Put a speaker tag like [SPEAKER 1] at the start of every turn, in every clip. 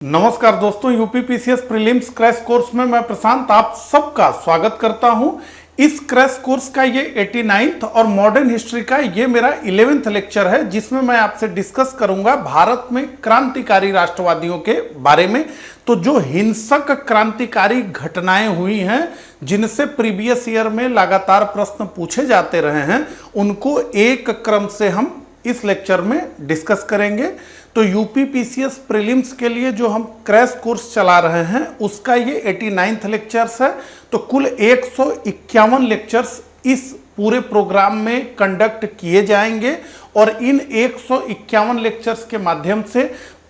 [SPEAKER 1] नमस्कार दोस्तों, UPPCS prelims crash course में मैं प्रशांत आप सबका स्वागत करता हूं। इस क्रैश कोर्स का ये 89th और मॉडर्न हिस्ट्री का ये मेरा 11th लेक्चर है, जिसमें मैं आपसे डिस्कस करूंगा भारत में क्रांतिकारी राष्ट्रवादियों के बारे में। तो जो हिंसक क्रांतिकारी घटनाएं हुई हैं, जिनसे प्रीवियस ईयर में लगातार प्रश्न पूछे जाते रहे हैं, उनको एक क्रम से हम इस लेक्चर में डिस्कस करेंगे। तो यूपीपीसीएस प्रीलिम्स के लिए जो हम क्रैश कोर्स चला रहे हैं, उसका ये 89th लेक्चर्स है। तो कुल 151 लेक्चर्स इस पूरे प्रोग्राम में कंडक्ट किए जाएंगे और इन 151 लेक्चर्स के माध्यम से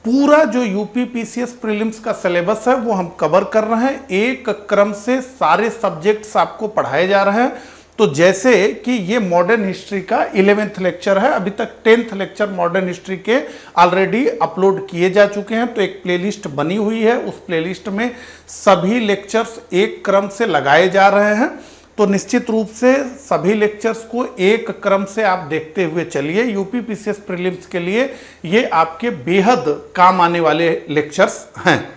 [SPEAKER 1] पूरा जो यूपीपीसीएस प्रीलिम्स का सिलेबस है वो हम कवर कर रहे हैं। एक क्रम से सारे सब्जेक्ट्स आपको पढ़ाए जा रहे हैं। तो जैसे कि ये मॉडर्न हिस्ट्री का 11th लेक्चर है, अभी तक 10th लेक्चर मॉडर्न हिस्ट्री के ऑलरेडी अपलोड किए जा चुके हैं। तो एक प्लेलिस्ट बनी हुई है, उस प्लेलिस्ट में सभी लेक्चर्स एक क्रम से लगाए जा रहे हैं। तो निश्चित रूप से सभी लेक्चर्स को एक क्रम से आप देखते हुए चलिए। यूपीपीसीएस प्रीलिम्स के लिए ये आपके बेहद काम आने वाले लेक्चर्स हैं।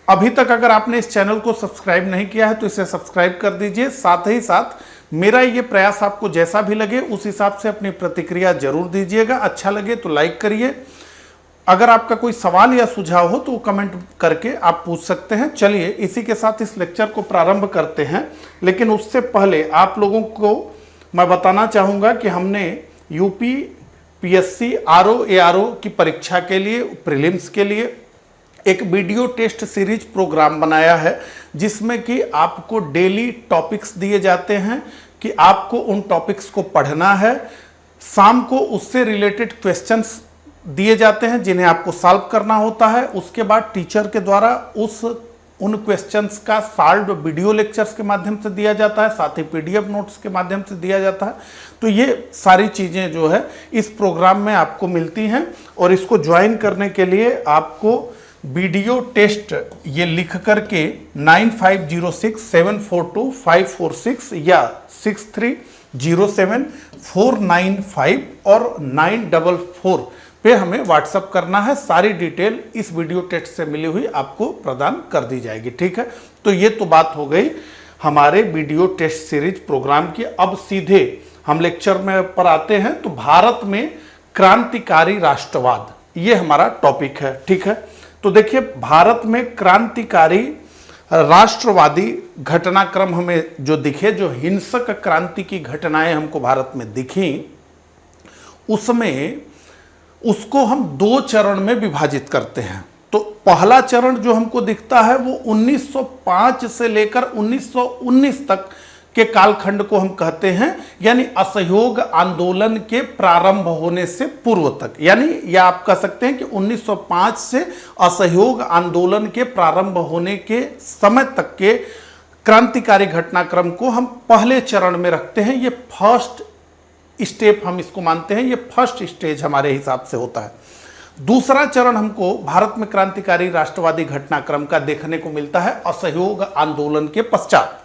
[SPEAKER 1] अभी तक अगर आपने इस चैनल को सब्सक्राइब नहीं किया है तो इसे सब्सक्राइब कर दीजिए। साथ ही साथ मेरा ये प्रयास आपको जैसा भी लगे उस हिसाब से अपनी प्रतिक्रिया जरूर दीजिएगा। अच्छा लगे तो लाइक करिए। अगर आपका कोई सवाल या सुझाव हो तो कमेंट करके आप पूछ सकते हैं। चलिए इसी के साथ इस लेक्चर को प्रारंभ करते हैं। लेकिन उससे पहले आप लोगों को मैं बताना चाहूँगा कि हमने यूपी पीएससी आरओ एआरओ की परीक्षा के लिए, प्रीलिम्स के लिए एक वीडियो टेस्ट सीरीज प्रोग्राम बनाया है, जिसमें कि आपको डेली टॉपिक्स दिए जाते हैं कि आपको उन टॉपिक्स को पढ़ना है। शाम को उससे रिलेटेड क्वेश्चंस दिए जाते हैं जिन्हें आपको सॉल्व करना होता है। उसके बाद टीचर के द्वारा उन क्वेश्चंस का सॉल्व वीडियो लेक्चर्स के माध्यम से दिया जाता है, साथ ही पीडीएफ नोट्स के माध्यम से दिया जाता है। तो ये सारी चीज़ें जो है इस प्रोग्राम में आपको मिलती हैं। और इसको ज्वाइन करने के लिए आपको वीडियो टेस्ट ये लिख करके 9506742546 या 63074995 और 944 पे हमें व्हाट्सअप करना है। सारी डिटेल इस वीडियो टेस्ट से मिली हुई आपको प्रदान कर दी जाएगी। ठीक है, तो ये तो बात हो गई हमारे वीडियो टेस्ट सीरीज प्रोग्राम की। अब सीधे हम लेक्चर में पर आते हैं। तो भारत में क्रांतिकारी राष्ट्रवाद ये हमारा टॉपिक है। ठीक है, तो देखिए भारत में क्रांतिकारी राष्ट्रवादी घटनाक्रम हमें जो दिखे, जो हिंसक क्रांति की घटनाएं हमको भारत में दिखी, उसमें उसको हम दो चरण में विभाजित करते हैं। तो पहला चरण जो हमको दिखता है वो 1905 से लेकर 1919 तक के कालखंड को हम कहते हैं, यानी असहयोग आंदोलन के प्रारंभ होने से पूर्व तक। यानी या आप कह सकते हैं कि 1905 से असहयोग आंदोलन के प्रारंभ होने के समय तक के क्रांतिकारी घटनाक्रम को हम पहले चरण में रखते हैं। ये फर्स्ट स्टेप हम इसको मानते हैं, ये फर्स्ट स्टेज हमारे हिसाब से होता है। दूसरा चरण हमको भारत में क्रांतिकारी राष्ट्रवादी घटनाक्रम का देखने को मिलता है असहयोग आंदोलन के पश्चात।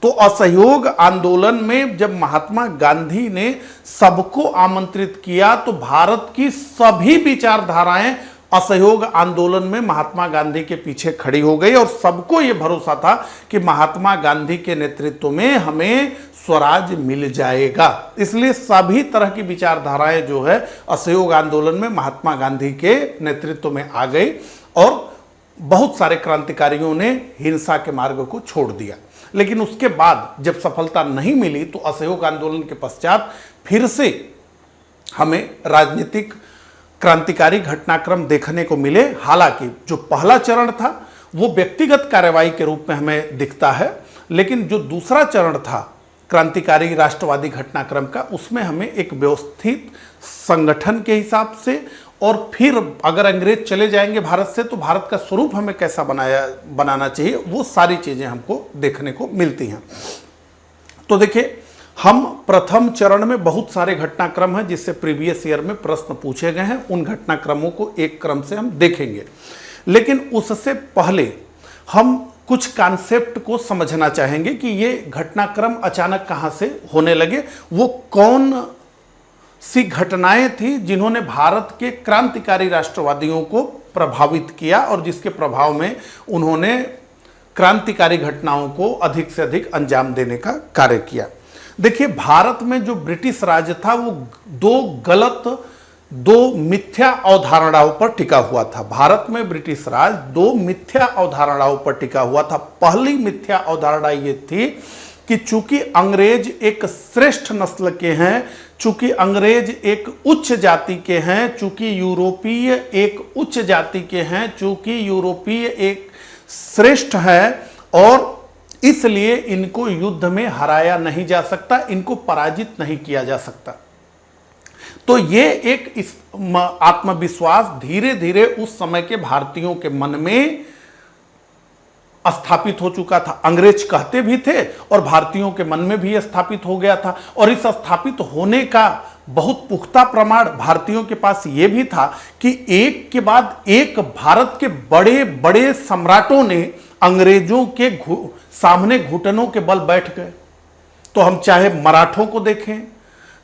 [SPEAKER 1] तो असहयोग आंदोलन में जब महात्मा गांधी ने सबको आमंत्रित किया, तो भारत की सभी विचारधाराएं असहयोग आंदोलन में महात्मा गांधी के पीछे खड़ी हो गई और सबको यह भरोसा था कि महात्मा गांधी के नेतृत्व में हमें स्वराज मिल जाएगा। इसलिए सभी तरह की विचारधाराएं जो है असहयोग आंदोलन में महात्मा गांधी के नेतृत्व में आ गई और बहुत सारे क्रांतिकारियों ने हिंसा के मार्ग को छोड़ दिया। लेकिन उसके बाद जब सफलता नहीं मिली तो असहयोग आंदोलन के पश्चात फिर से हमें राजनीतिक क्रांतिकारी घटनाक्रम देखने को मिले। हालांकि जो पहला चरण था वो व्यक्तिगत कार्रवाई के रूप में हमें दिखता है, लेकिन जो दूसरा चरण था क्रांतिकारी राष्ट्रवादी घटनाक्रम का, उसमें हमें एक व्यवस्थित संगठन के हिसाब से, और फिर अगर अंग्रेज चले जाएंगे भारत से तो भारत का स्वरूप हमें कैसा बनाना चाहिए, वो सारी चीजें हमको देखने को मिलती हैं। तो देखिए हम प्रथम चरण में बहुत सारे घटनाक्रम हैं जिससे प्रीवियस ईयर में प्रश्न पूछे गए हैं। उन घटनाक्रमों को एक क्रम से हम देखेंगे, लेकिन उससे पहले हम कुछ कॉन्सेप्ट को समझना चाहेंगे कि ये घटनाक्रम अचानक कहां से होने लगे, वो कौन सी घटनाएं थी जिन्होंने भारत के क्रांतिकारी राष्ट्रवादियों को प्रभावित किया और जिसके प्रभाव में उन्होंने क्रांतिकारी घटनाओं को अधिक से अधिक अंजाम देने का कार्य किया। देखिए, भारत में जो ब्रिटिश राज था वो दो मिथ्या अवधारणाओं पर टिका हुआ था। भारत में ब्रिटिश राज दो मिथ्या अवधारणाओं पर टिका हुआ था। पहली मिथ्या अवधारणा ये थी कि चूंकि अंग्रेज एक श्रेष्ठ नस्ल के हैं, चूंकि अंग्रेज एक उच्च जाति के हैं, चूंकि यूरोपीय एक उच्च जाति के हैं, चूंकि यूरोपीय एक श्रेष्ठ है और इसलिए इनको युद्ध में हराया नहीं जा सकता, इनको पराजित नहीं किया जा सकता। तो ये एक इस आत्मविश्वास धीरे धीरे उस समय के भारतीयों के मन में स्थापित हो चुका था। अंग्रेज कहते भी थे और भारतीयों के मन में भी स्थापित हो गया था। और इस स्थापित होने का बहुत पुख्ता प्रमाण भारतीयों के पास यह भी था कि एक के बाद एक भारत के बड़े बड़े सम्राटों ने अंग्रेजों के सामने घुटनों के बल बैठ गए। तो हम चाहे मराठों को देखें,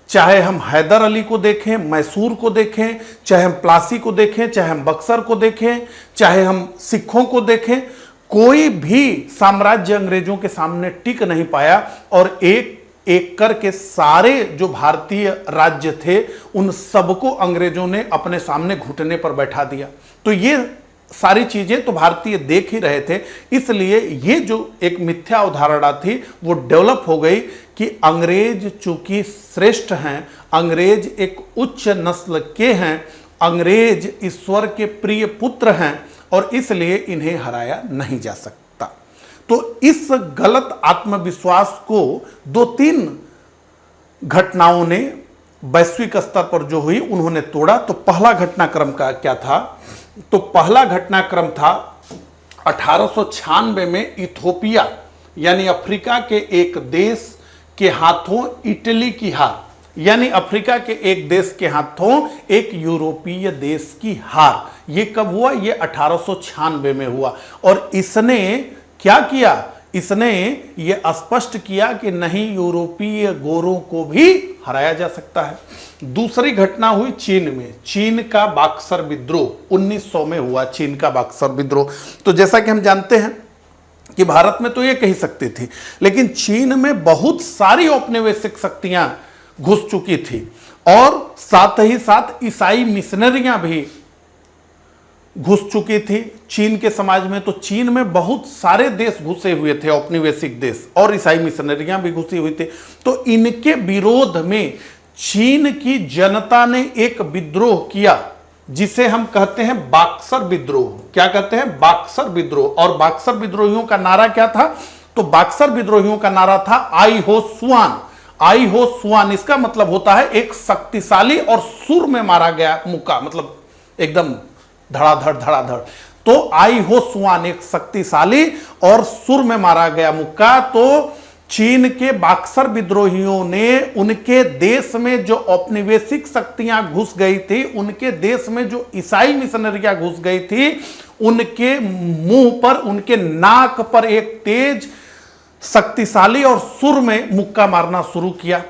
[SPEAKER 1] चाहे हम हैदर अली को देखें, मैसूर को देखें, चाहे हम प्लासी को देखें, चाहे हम बक्सर को देखें, चाहे हम सिखों को देखें, कोई भी साम्राज्य अंग्रेजों के सामने टिक नहीं पाया और एक एक करके सारे जो भारतीय राज्य थे उन सबको अंग्रेजों ने अपने सामने घुटने पर बैठा दिया। तो ये सारी चीजें तो भारतीय देख ही रहे थे, इसलिए ये जो एक मिथ्या अवधारणा थी वो डेवलप हो गई कि अंग्रेज चूंकि श्रेष्ठ हैं, अंग्रेज एक उच्च नस्ल के हैं, अंग्रेज ईश्वर के प्रिय पुत्र हैं और इसलिए इन्हें हराया नहीं जा सकता। तो इस गलत आत्मविश्वास को दो तीन घटनाओं ने वैश्विक स्तर पर जो हुई उन्होंने तोड़ा। तो पहला घटनाक्रम का क्या था? तो पहला घटनाक्रम था 1896 में इथोपिया यानी अफ्रीका के एक देश के हाथों इटली की हार, यानी अफ्रीका के एक देश के हाथों एक यूरोपीय देश की हार। यह कब हुआ? यह 1896 में हुआ। और इसने क्या किया? इसने यह स्पष्ट किया कि नहीं, यूरोपीय गोरों को भी हराया जा सकता है। दूसरी घटना हुई चीन में, चीन का बक्सर विद्रोह 1900 में हुआ, चीन का बक्सर विद्रोह। तो जैसा कि हम जानते हैं कि भारत में तो यह कही सकती थी, लेकिन चीन में बहुत सारी औपनिवेशिक शक्तियां घुस चुकी थी और साथ ही साथ ईसाई मिशनरियां भी घुस चुकी थी चीन के समाज में। तो चीन में बहुत सारे देश घुसे हुए थे, औपनिवेशिक देश, और ईसाई मिशनरियां भी घुसी हुई थी। तो इनके विरोध में चीन की जनता ने एक विद्रोह किया जिसे हम कहते हैं बक्सर विद्रोह। क्या कहते हैं? बक्सर विद्रोह। और बक्सर विद्रोहियों का नारा क्या था? तो बक्सर विद्रोहियों का नारा था आई हो सुआन। आई हो सुआन इसका मतलब होता है एक शक्तिशाली और सुर में मारा गया मुक्का, मतलब एकदम धड़ाधड़ धड़ाधड़। तो आई हो सुआन एक शक्तिशाली और सुर में मारा गया मुक्का। तो चीन के बक्सर विद्रोहियों ने उनके देश में जो औपनिवेशिक शक्तियां घुस गई थी, उनके देश में जो ईसाई मिशनरियां घुस गई थी, उनके मुंह पर, उनके नाक पर एक तेज शक्तिशाली और सुर में मुक्का मारना शुरू किया।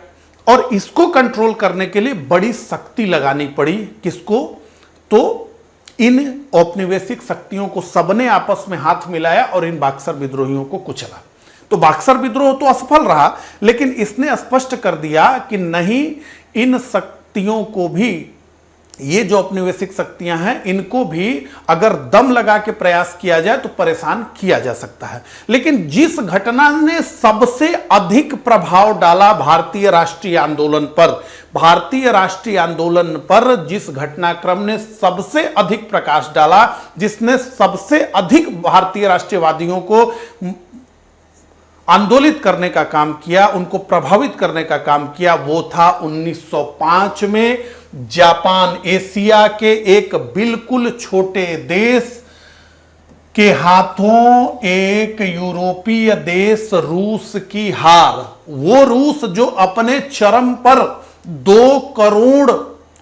[SPEAKER 1] और इसको कंट्रोल करने के लिए बड़ी शक्ति लगानी पड़ी। किसको? तो इन औपनिवेशिक शक्तियों को सबने आपस में हाथ मिलाया और इन बक्सर विद्रोहियों को कुचला। तो बक्सर विद्रोह तो असफल रहा, लेकिन इसने स्पष्ट कर दिया कि नहीं, इन शक्तियों को भी, ये जो औपनिवेशिक शक्तियां हैं, इनको भी अगर दम लगा के प्रयास किया जाए तो परेशान किया जा सकता है। लेकिन जिस घटना ने सबसे अधिक प्रभाव डाला भारतीय राष्ट्रीय आंदोलन पर, भारतीय राष्ट्रीय आंदोलन पर जिस घटनाक्रम ने सबसे अधिक प्रकाश डाला, जिसने सबसे अधिक भारतीय राष्ट्रीयवादियों को आंदोलित करने का काम किया, उनको प्रभावित करने का काम किया, वो था 1905 में जापान, एशिया के एक बिल्कुल छोटे देश के हाथों एक यूरोपीय देश रूस की हार। वो रूस जो अपने चरम पर 2 करोड़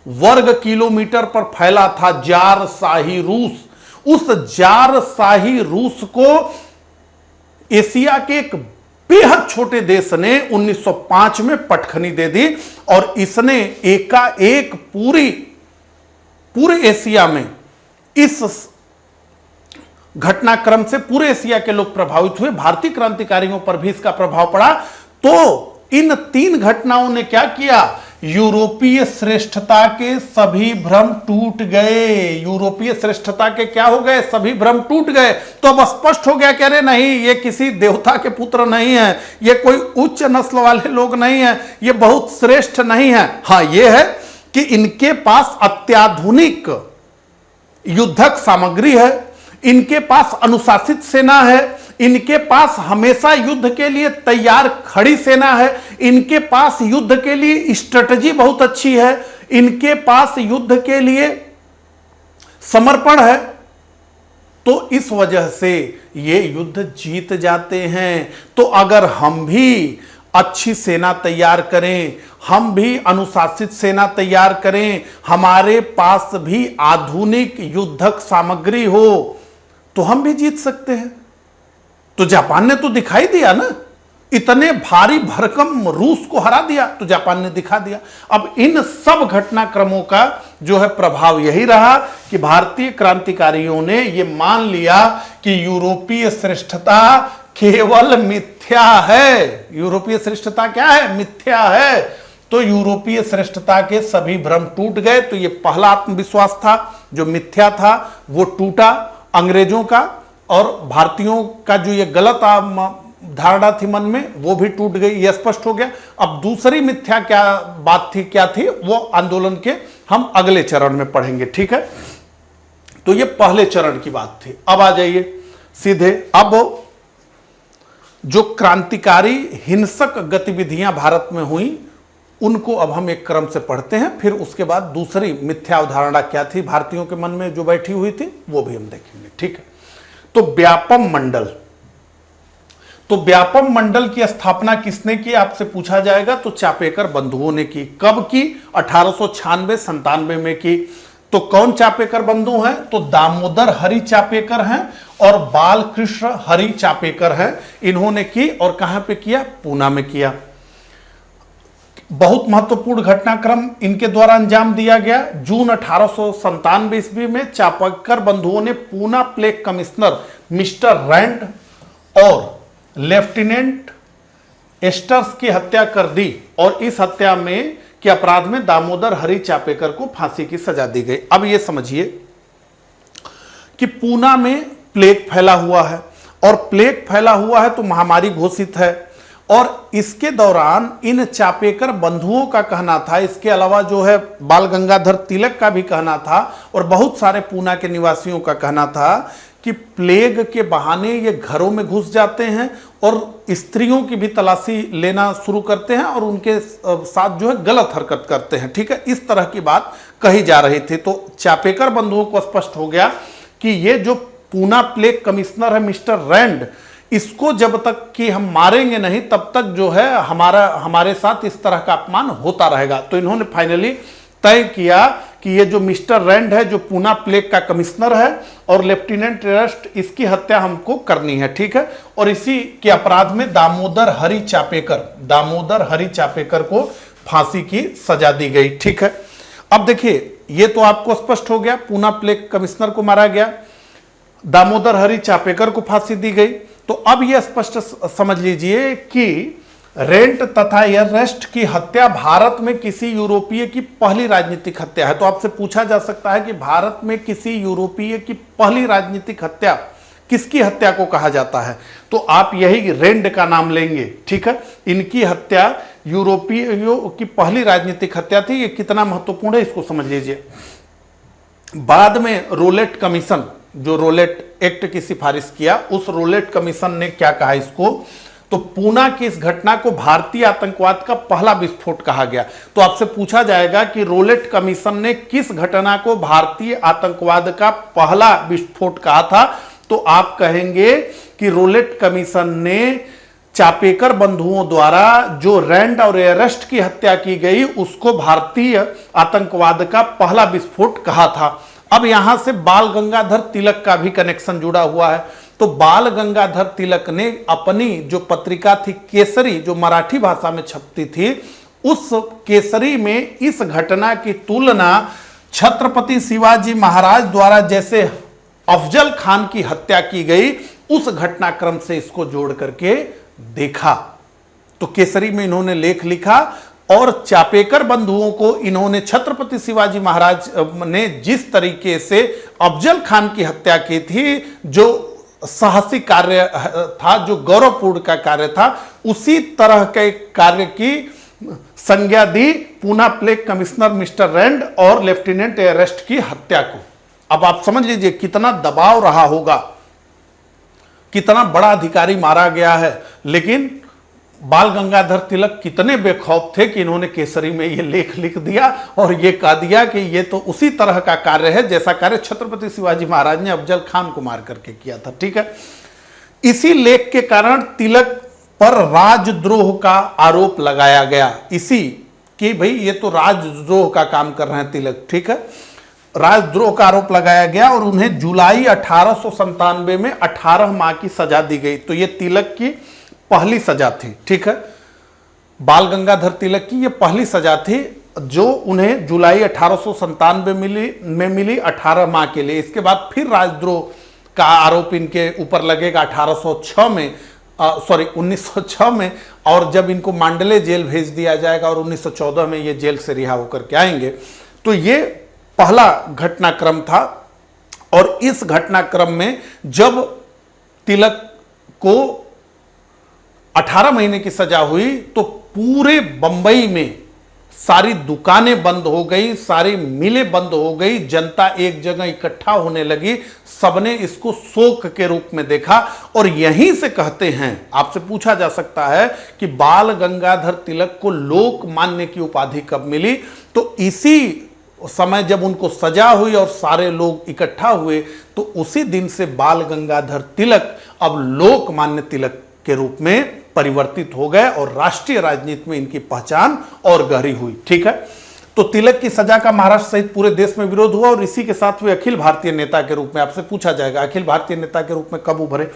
[SPEAKER 1] वर्ग किलोमीटर पर फैला था, जार शाही रूस, उस जार शाही रूस को एशिया के एक बेहद छोटे देश ने 1905 में पटखनी दे दी और इसने एकाएक पूरे एशिया में इस घटनाक्रम से पूरे एशिया के लोग प्रभावित हुए, भारतीय क्रांतिकारियों पर भी इसका प्रभाव पड़ा। तो इन 3 घटनाओं ने क्या किया, यूरोपीय श्रेष्ठता के सभी भ्रम टूट गए। यूरोपीय श्रेष्ठता के क्या हो गए, सभी भ्रम टूट गए। तो अब स्पष्ट हो गया कि अरे नहीं, ये किसी देवता के पुत्र नहीं है, ये कोई उच्च नस्ल वाले लोग नहीं है, ये बहुत श्रेष्ठ नहीं है। हाँ, ये है कि इनके पास अत्याधुनिक युद्धक सामग्री है, इनके पास अनुशासित सेना है, इनके पास हमेशा युद्ध के लिए तैयार खड़ी सेना है, इनके पास युद्ध के लिए स्ट्रेटजी बहुत अच्छी है, इनके पास युद्ध के लिए समर्पण है। तो इस वजह से ये युद्ध जीत जाते हैं। तो अगर हम भी अच्छी सेना तैयार करें, हम भी अनुशासित सेना तैयार करें, हमारे पास भी आधुनिक युद्धक सामग्री हो, तो हम भी जीत सकते हैं। तो जापान ने तो दिखाई दिया ना, इतने भारी भरकम रूस को हरा दिया, तो जापान ने दिखा दिया। अब इन सब घटनाक्रमों का जो है प्रभाव यही रहा कि भारतीय क्रांतिकारियों ने यह मान लिया कि यूरोपीय श्रेष्ठता केवल मिथ्या है। यूरोपीय श्रेष्ठता क्या है, मिथ्या है। तो यूरोपीय श्रेष्ठता के सभी भ्रम टूट गए। तो यह पहला आत्मविश्वास था जो मिथ्या था, वो टूटा अंग्रेजों का, और भारतीयों का जो ये गलत धारणा थी मन में, वो भी टूट गई, ये स्पष्ट हो गया। अब दूसरी मिथ्या क्या बात थी, क्या थी, वो आंदोलन के हम अगले चरण में पढ़ेंगे, ठीक है। तो ये पहले चरण की बात थी। अब आ जाइए सीधे, अब जो क्रांतिकारी हिंसक गतिविधियां भारत में हुई उनको अब हम एक क्रम से पढ़ते हैं, फिर उसके बाद दूसरी मिथ्या अवधारणा क्या थी भारतीयों के मन में जो बैठी हुई थी वो भी हम देखेंगे, ठीक है। तो व्यापम मंडल, तो व्यापम मंडल की स्थापना किसने की आपसे पूछा जाएगा, तो चापेकर बंधुओं ने की। कब की, 1896-97 में की। तो कौन चापेकर बंधु हैं, तो दामोदर हरि चापेकर हैं और बालकृष्ण हरि चापेकर हैं। इन्होंने की, और कहां पे किया, पूना में किया। बहुत महत्वपूर्ण घटनाक्रम इनके द्वारा अंजाम दिया गया। जून 1897 ईस्वी में चापेकर बंधुओं ने Poona plague commissioner mister Rand और लेफ्टिनेंट एस्टर्स की हत्या कर दी, और इस हत्या में के अपराध में दामोदर हरि चापेकर को फांसी की सजा दी गई। अब यह समझिए कि पूना में प्लेग फैला हुआ है, और प्लेग फैला हुआ है तो महामारी घोषित है, और इसके दौरान इन चापेकर बंधुओं का कहना था, इसके अलावा जो है बाल गंगाधर तिलक का भी कहना था, और बहुत सारे पूना के निवासियों का कहना था कि प्लेग के बहाने ये घरों में घुस जाते हैं और स्त्रियों की भी तलाशी लेना शुरू करते हैं और उनके साथ जो है गलत हरकत करते हैं, ठीक है। इस तरह की बात कही जा रही थी। तो चापेकर बंधुओं को स्पष्ट हो गया कि ये जो पूना प्लेग कमिश्नर है मिस्टर रैंड, इसको जब तक कि हम मारेंगे नहीं तब तक जो है हमारे साथ इस तरह का अपमान होता रहेगा। तो इन्होंने फाइनली तय किया कि ये जो मिस्टर रैंड है, जो पूना प्लेग का कमिश्नर है, और लेफ्टिनेंट एस्टर्स, इसकी हत्या हमको करनी है, ठीक है। और इसी के अपराध में दामोदर हरि चापेकर को फांसी की सजा दी गई, ठीक है। अब देखिए, ये तो आपको स्पष्ट हो गया, पूना प्लेग कमिश्नर को मारा गया, दामोदर हरि चापेकर को फांसी दी गई। तो अब यह स्पष्ट समझ लीजिए कि रेंट तथा एरस्ट की हत्या भारत में किसी यूरोपीय की पहली राजनीतिक हत्या है। तो आपसे पूछा जा सकता है कि भारत में किसी यूरोपीय की पहली राजनीतिक हत्या किसकी हत्या को कहा जाता है, तो आप यही रेंड का नाम लेंगे, ठीक है। इनकी हत्या यूरोपीयों की पहली राजनीतिक हत्या थी। ये कितना महत्वपूर्ण है इसको समझ लीजिए। बाद में रोलेट कमीशन, जो रोलेट एक्ट की सिफारिश किया, उस रोलेट कमीशन ने क्या कहा इसको, तो पूना की इस घटना को भारतीय आतंकवाद का पहला विस्फोट कहा गया। तो आपसे पूछा जाएगा कि रोलेट कमीशन ने किस घटना को भारतीय आतंकवाद का पहला विस्फोट कहा था, तो आप कहेंगे कि रोलेट कमीशन ने चापेकर बंधुओं द्वारा जो रैंड और एरस्ट की हत्या की गई उसको भारतीय आतंकवाद का पहला विस्फोट कहा था। अब यहां से बाल गंगाधर तिलक का भी कनेक्शन जुड़ा हुआ है। तो बाल गंगाधर तिलक ने अपनी जो पत्रिका थी केसरी, जो मराठी भाषा में छपती थी, उस केसरी में इस घटना की तुलना छत्रपति शिवाजी महाराज द्वारा जैसे अफजल खान की हत्या की गई, उस घटनाक्रम से इसको जोड़ करके देखा। तो केसरी में इन्होंने लेख लिखा और चापेकर बंधुओं को इन्होंने छत्रपति शिवाजी महाराज ने जिस तरीके से अफजल खान की हत्या की थी, जो साहसी कार्य था, जो गौरवपूर्ण का कार्य था, उसी तरह के कार्य की संज्ञा दी Poona plague commissioner mister Rand और लेफ्टिनेंट एरेस्ट की हत्या को। अब आप समझ लीजिए कितना दबाव रहा होगा, कितना बड़ा अधिकारी मारा गया है, लेकिन बाल गंगाधर तिलक कितने बेखौफ थे कि इन्होंने केसरी में ये लेख लिख दिया और ये कह दिया कि ये तो उसी तरह का कार्य है जैसा कार्य छत्रपति शिवाजी महाराज ने अफजल खान को मार करके किया था। ठीक है, इसी लेख के कारण तिलक पर राजद्रोह का आरोप लगाया गया, इसी कि भाई ये तो राजद्रोह का काम कर रहे हैं तिलक। ठीक है, राजद्रोह का आरोप लगाया गया और उन्हें जुलाई 1897 में 18 माह की सजा दी गई। तो ये तिलक की पहली सजा थी। ठीक है, बाल गंगाधर तिलक की ये पहली सजा थी जो उन्हें जुलाई 1897 में मिली 18 माह के लिए। इसके बाद फिर राजद्रोह का आरोप इनके ऊपर लगेगा 1906 में, और जब इनको मांडले जेल भेज दिया जाएगा और 1914 में ये जेल से रिहा होकर के आएंगे। तो ये पहला घटनाक्रम था। और इस घटनाक्रम में जब तिलक को 18 महीने की सजा हुई तो पूरे बंबई में सारी दुकानें बंद हो गई, सारी मिलें बंद हो गई, जनता एक जगह इकट्ठा होने लगी, सबने इसको शोक के रूप में देखा। और यहीं से कहते हैं, आपसे पूछा जा सकता है कि बाल गंगाधर तिलक को लोकमान्य की उपाधि कब मिली? तो इसी समय जब उनको सजा हुई और सारे लोग इकट्ठा हुए, तो उसी दिन से बाल गंगाधर तिलक अब लोकमान्य तिलक के रूप में परिवर्तित हो गए और राष्ट्रीय राजनीति में इनकी पहचान और गहरी हुई। ठीक है, तो तिलक की सजा का महाराष्ट्र सहित पूरे देश में विरोध हुआ और इसी के साथ वे अखिल भारतीय नेता के रूप में, आपसे पूछा जाएगा अखिल भारतीय नेता के रूप में कब उभरे,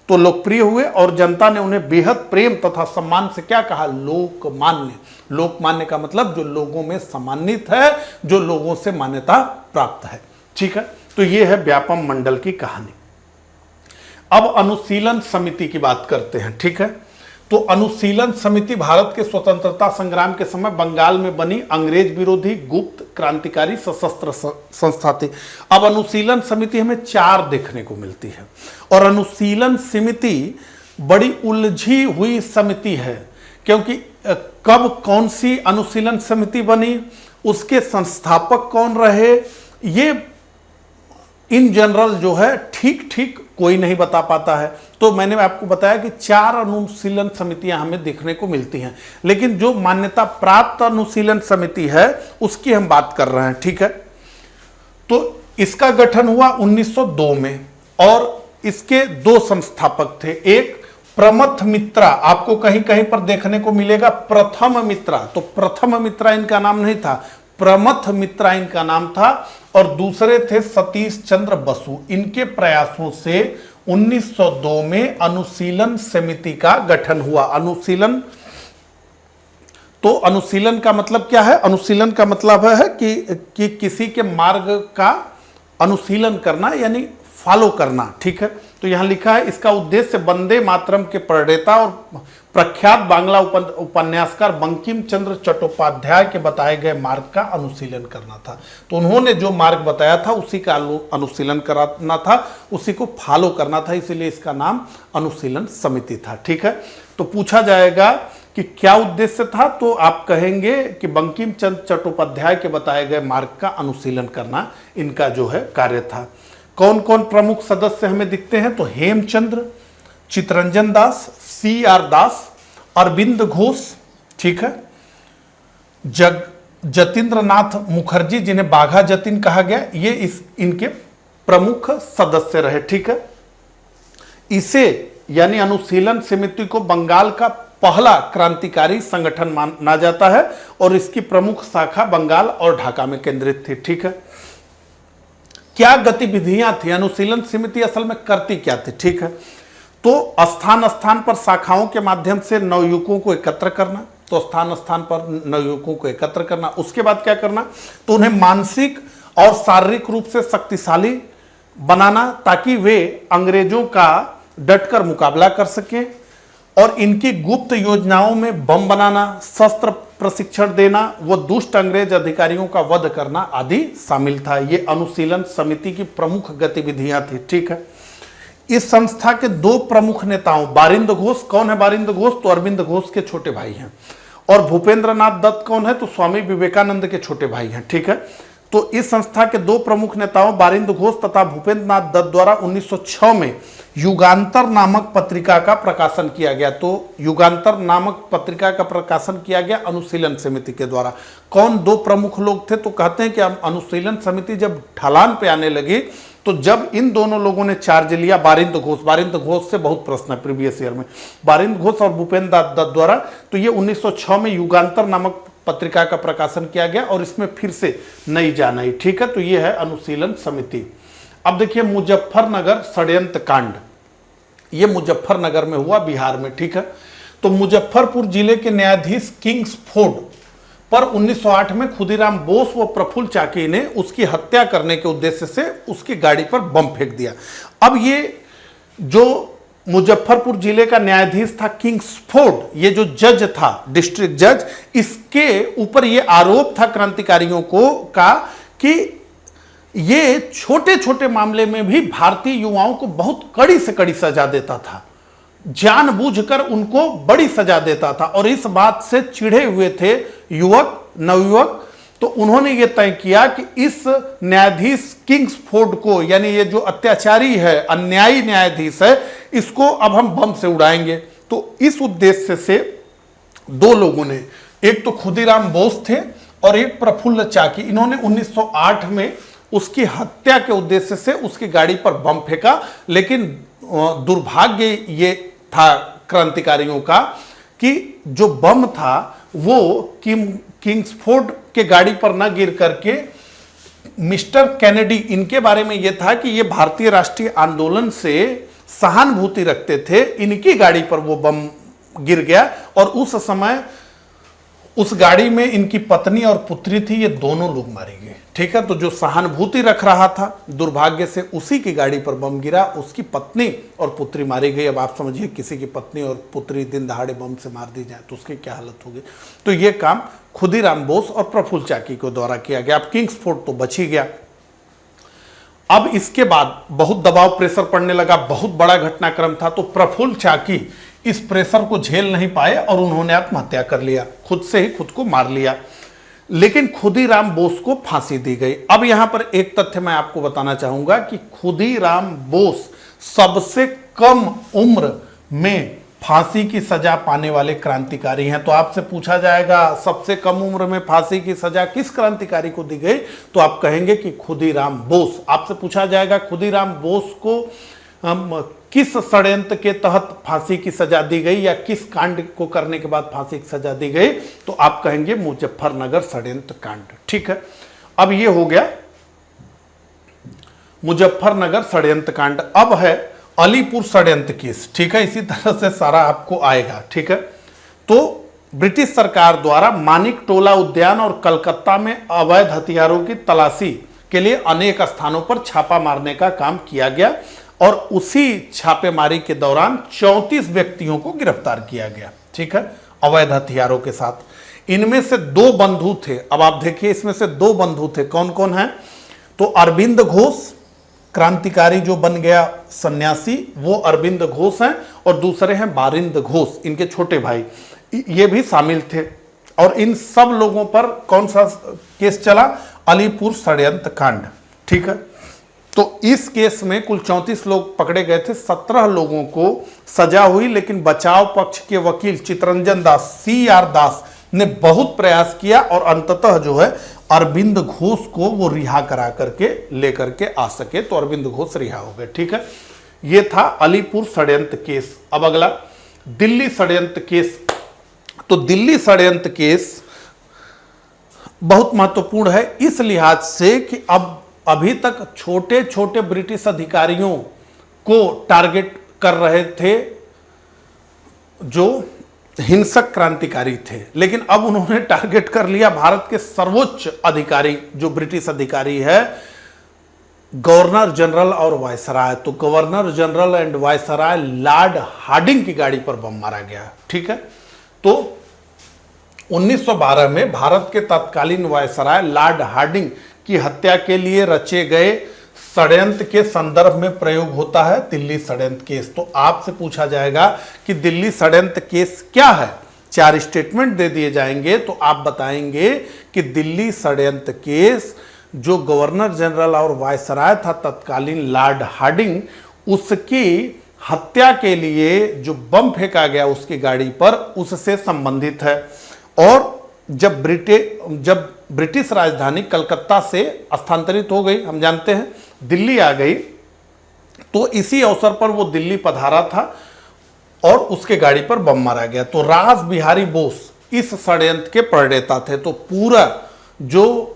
[SPEAKER 1] तो लोकप्रिय हुए और जनता ने उन्हें बेहद प्रेम तथा सम्मान से क्या कहा? लोकमान्य। लोकमान्य का मतलब जो लोगों में सम्मानित है, जो लोगों से मान्यता प्राप्त है। ठीक है, तो यह है व्यापम मंडल की कहानी। अब अनुशीलन समिति की बात करते हैं। ठीक है, तो अनुशीलन समिति भारत के स्वतंत्रता संग्राम के समय बंगाल में बनी अंग्रेज विरोधी गुप्त क्रांतिकारी सशस्त्र संस्था थी। अब अनुशीलन समिति हमें 4 देखने को मिलती है और अनुशीलन समिति बड़ी उलझी हुई समिति है, क्योंकि कब कौन सी अनुशीलन समिति बनी, उसके संस्थापक कौन रहे, ये इन जनरल जो है ठीक कोई नहीं बता पाता है। तो मैंने आपको बताया कि 4 अनुशीलन समितियां हमें देखने को मिलती हैं, लेकिन जो मान्यता प्राप्त अनुशीलन समिति है उसकी हम बात कर रहे हैं। ठीक है, तो इसका गठन हुआ 1902 में और इसके 2 संस्थापक थे। एक प्रमथ मित्रा, आपको कहीं कहीं पर देखने को मिलेगा प्रथम मित्रा, तो प्रथम मित्रा इनका नाम नहीं था, प्रमथ मित्रा इनका नाम था। और दूसरे थे सतीश चंद्र बसु। इनके प्रयासों से 1902 में अनुशीलन समिति का गठन हुआ। अनुशीलन, तो अनुशीलन का मतलब क्या है? अनुशीलन का मतलब है कि किसी के मार्ग का अनुशीलन करना, यानी फॉलो करना। ठीक है, तो यहां लिखा है इसका उद्देश्य वंदे मातरम के प्रणेता और प्रख्यात बांग्ला उपन्यासकार बंकिम चंद्र चट्टोपाध्याय के बताए गए मार्ग का अनुशीलन करना था। तो उन्होंने जो मार्ग बताया था उसी का अनुशीलन कराना था, उसी को फॉलो करना था, इसीलिए इसका नाम अनुशीलन समिति था। ठीक है, तो पूछा जाएगा कि क्या उद्देश्य था, तो आप कहेंगे कि बंकिम चंद्र चट्टोपाध्याय के बताए गए मार्ग का अनुशीलन करना इनका जो है कार्य था। कौन कौन प्रमुख सदस्य हमें दिखते हैं? तो हेमचंद्र, चितरंजन दास, CR दास, अरविंद घोष, ठीक है, जतीन्द्र नाथ मुखर्जी जिन्हें बाघा जतीन कहा गया, ये इनके प्रमुख सदस्य रहे। ठीक है, इसे यानी अनुशीलन समिति को बंगाल का पहला क्रांतिकारी संगठन माना जाता है और इसकी प्रमुख शाखा बंगाल और ढाका में केंद्रित थी। ठीक है, क्या गतिविधियां थी? अनुशीलन समिति असल में करती क्या थी? ठीक है, तो स्थान स्थान पर शाखाओं के माध्यम से नवयुवकों को एकत्र करना, तो स्थान स्थान पर नवयुवकों को एकत्र करना। उसके बाद क्या करना? तो उन्हें मानसिक और शारीरिक रूप से शक्तिशाली बनाना ताकि वे अंग्रेजों का डटकर मुकाबला कर सकें, और इनकी गुप्त योजनाओं में बम बनाना, शस्त्र प्रशिक्षण देना व दुष्ट अंग्रेज अधिकारियों का वध करना आदि शामिल था। ये अनुशीलन समिति की प्रमुख गतिविधियां थी। ठीक है, इस संस्था के दो प्रमुख नेताओं बारिंद घोष, कौन है बारिंद घोष? तो अरविंद घोष के छोटे भाई हैं। और भूपेंद्र नाथ दत्त कौन है? तो स्वामी विवेकानंद के छोटे भाई हैं। ठीक है, तो इस संस्था के दो प्रमुख नेताओं बारिंद घोष तथा भूपेंद्र नाथ दत्त द्वारा 1906 में युगांतर नामक पत्रिका का प्रकाशन किया गया। तो युगांतर नामक पत्रिका का प्रकाशन किया गया अनुशीलन समिति के द्वारा। कौन दो प्रमुख लोग थे? तो कहते हैं कि अनुशीलन समिति जब ढलान पे आने लगी तो जब इन दोनों लोगों ने चार्ज लिया, बारिंद घोष से बहुत प्रश्न है प्रीवियस ईयर में, बारिंद घोष और भूपेंद्र दत्त द्वारा, तो ये 1906 में युगांतर नामक पत्रिका का प्रकाशन किया गया और इसमें फिर से नई जान आई। ठीक है, तो ये है अनुशीलन समिति। अब देखिए मुजफ्फरनगर षड्यंत्र कांड, ये मुजफ्फरनगर में हुआ, बिहार में। ठीक है, तो मुजफ्फरपुर जिले के न्यायाधीश किंग्सफोर्ड पर 1908 में खुदीराम बोस व प्रफुल्ल चाकी ने उसकी हत्या करने के उद्देश्य से उसकी गाड़ी पर बम फेंक दिया। अब ये जो मुजफ्फरपुर जिले का न्यायाधीश था किंग्सफोर्ड, ये जो जज था, डिस्ट्रिक्ट जज, इसके ऊपर ये आरोप था क्रांतिकारियों को का कि ये छोटे छोटे मामले में भी भारतीय युवाओं को बहुत कड़ी से कड़ी सजा देता था, जानबूझकर उनको बड़ी सजा देता था। और इस बात से चिढ़े हुए थे युवक, नवयुवक, तो उन्होंने ये तय किया कि इस न्यायाधीश किंग्सफोर्ड को, यानी ये जो अत्याचारी है, अन्यायी न्यायाधीश है, इसको अब हम बम से उड़ाएंगे। तो इस उद्देश्य से दो लोगों ने, एक तो खुदीराम बोस थे और एक प्रफुल्ल चाकी, इन्होंने 1908 में उसकी हत्या के उद्देश्य से उसकी गाड़ी पर बम फेंका। लेकिन दुर्भाग्य ये था क्रांतिकारियों का कि जो बम था वो किंग्सफोर्ड के गाड़ी पर न गिर करके मिस्टर कैनेडी, इनके बारे में यह था कि ये भारतीय राष्ट्रीय आंदोलन से सहानुभूति रखते थे, इनकी गाड़ी पर वो बम गिर गया। और उस समय उस गाड़ी में इनकी पत्नी और पुत्री थी, ये दोनों लोग मारे गए। ठीक है, तो जो सहानुभूति रख रहा था, दुर्भाग्य से उसी की गाड़ी पर बम गिरा, उसकी पत्नी और पुत्री मारी गई। अब आप समझिए किसी की पत्नी और पुत्री दिन दहाड़े बम से मार दी जाए तो उसकी क्या हालत होगी। तो ये काम खुदीराम बोस और प्रफुल्ल चाकी के द्वारा किया गया। अब किंग्सफोर्ड तो बच ही गया। अब इसके बाद बहुत दबाव, प्रेशर पड़ने लगा, बहुत बड़ा घटनाक्रम था। तो प्रफुल्ल चाकी इस प्रेशर को झेल नहीं पाए और उन्होंने आत्महत्या कर लिया, खुद से ही खुद को मार लिया। लेकिन खुदीराम बोस को फांसी दी गई। अब यहां पर एक तथ्य मैं आपको बताना चाहूंगा कि खुदीराम बोस सबसे कम उम्र में फांसी की सजा पाने वाले क्रांतिकारी हैं। तो आपसे पूछा जाएगा सबसे कम उम्र में फांसी की सजा किस क्रांतिकारी को दी गई, तो आप कहेंगे कि खुदीराम बोस। आपसे पूछा जाएगा खुदीराम बोस को किस षड्यंत्र के तहत फांसी की सजा दी गई या किस कांड को करने के बाद फांसी की सजा दी गई, तो आप कहेंगे मुजफ्फरनगर षड्यंत्र कांड। ठीक है, अब ये हो गया मुजफ्फरनगर षड्यंत्र कांड। अब है अलीपुर षड्यंत्र केस। ठीक है, इसी तरह से सारा आपको आएगा। ठीक है, तो ब्रिटिश सरकार द्वारा मानिक टोला उद्यान और कलकत्ता में अवैध हथियारों की तलाशी के लिए अनेक स्थानों पर छापा मारने का काम किया गया और उसी छापेमारी के दौरान 34 व्यक्तियों को गिरफ्तार किया गया। ठीक है, अवैध हथियारों के साथ। इनमें से 2 बंधु थे। अब आप देखिए, इसमें से 2 बंधु थे। कौन कौन है? तो अरविंद घोष, क्रांतिकारी जो बन गया सन्यासी, वो अरविंद घोष हैं, और दूसरे हैं बारिंद घोष, इनके छोटे भाई, ये भी शामिल थे। और इन सब लोगों पर कौन सा केस चला? अलीपुर षड्यंत्र कांड। ठीक है, तो इस केस में कुल 34 लोग पकड़े गए थे, 17 लोगों को सजा हुई। लेकिन बचाव पक्ष के वकील चितरंजन दास, CR दास ने बहुत प्रयास किया और अंततः जो है अरविंद घोष को वो रिहा करा करके लेकर के आ सके, तो अरविंद घोष रिहा हो गए। ठीक है, ये था अलीपुर षड्यंत्र केस। अब अगला दिल्ली षड्यंत्र केस। तो दिल्ली षड्यंत्र केस बहुत महत्वपूर्ण है इस लिहाज से कि अब अभी तक छोटे छोटे ब्रिटिश अधिकारियों को टारगेट कर रहे थे जो हिंसक क्रांतिकारी थे, लेकिन अब उन्होंने टारगेट कर लिया भारत के सर्वोच्च अधिकारी जो ब्रिटिश अधिकारी है, गवर्नर जनरल और वायसराय। तो governor general and viceroy Lord Hardinge की गाड़ी पर बम मारा गया। ठीक है, तो 1912 में भारत के तत्कालीन वायसराय लॉर्ड हार्डिंग की हत्या के लिए रचे गए षड्यंत्र के संदर्भ में प्रयोग होता है दिल्ली षड्यंत्र केस। तो आपसे पूछा जाएगा कि दिल्ली षड्यंत्र केस क्या है, 4 स्टेटमेंट दे दिए जाएंगे, तो आप बताएंगे कि दिल्ली षड्यंत्र केस जो गवर्नर जनरल और वायसराय था तत्कालीन लॉर्ड हार्डिंग, उसकी हत्या के लिए जो बम फेंका गया उसकी गाड़ी पर, उससे संबंधित है। और जब ब्रिटिश राजधानी कलकत्ता से स्थानांतरित हो गई, हम जानते हैं दिल्ली आ गई, तो इसी अवसर पर वो दिल्ली पधारा था और उसके गाड़ी पर बम मारा गया। तो रास बिहारी बोस इस षड्यंत्र के प्रणेता थे। तो पूरा जो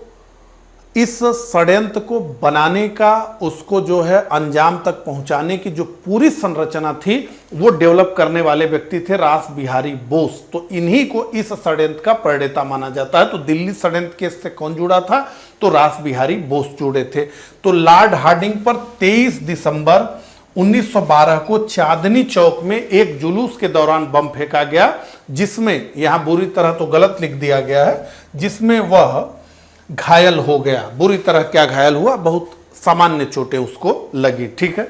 [SPEAKER 1] इस षड्यंत्र को बनाने का, उसको जो है अंजाम तक पहुंचाने की जो पूरी संरचना थी वो डेवलप करने वाले व्यक्ति थे रास बिहारी बोस। तो इन्हीं को इस षड्यंत्र का प्रणेता माना जाता है। तो दिल्ली षड्यंत्र केस से कौन जुड़ा था, तो रास बिहारी बोस जुड़े थे। तो लॉर्ड हार्डिंग पर 23 दिसंबर 1912 को चांदनी चौक में एक जुलूस के दौरान बम फेंका गया, जिसमें, यहां बुरी तरह तो गलत लिख दिया गया है, जिसमें वह घायल हो गया। बुरी तरह क्या घायल हुआ, बहुत सामान्य चोटें उसको लगी। ठीक है,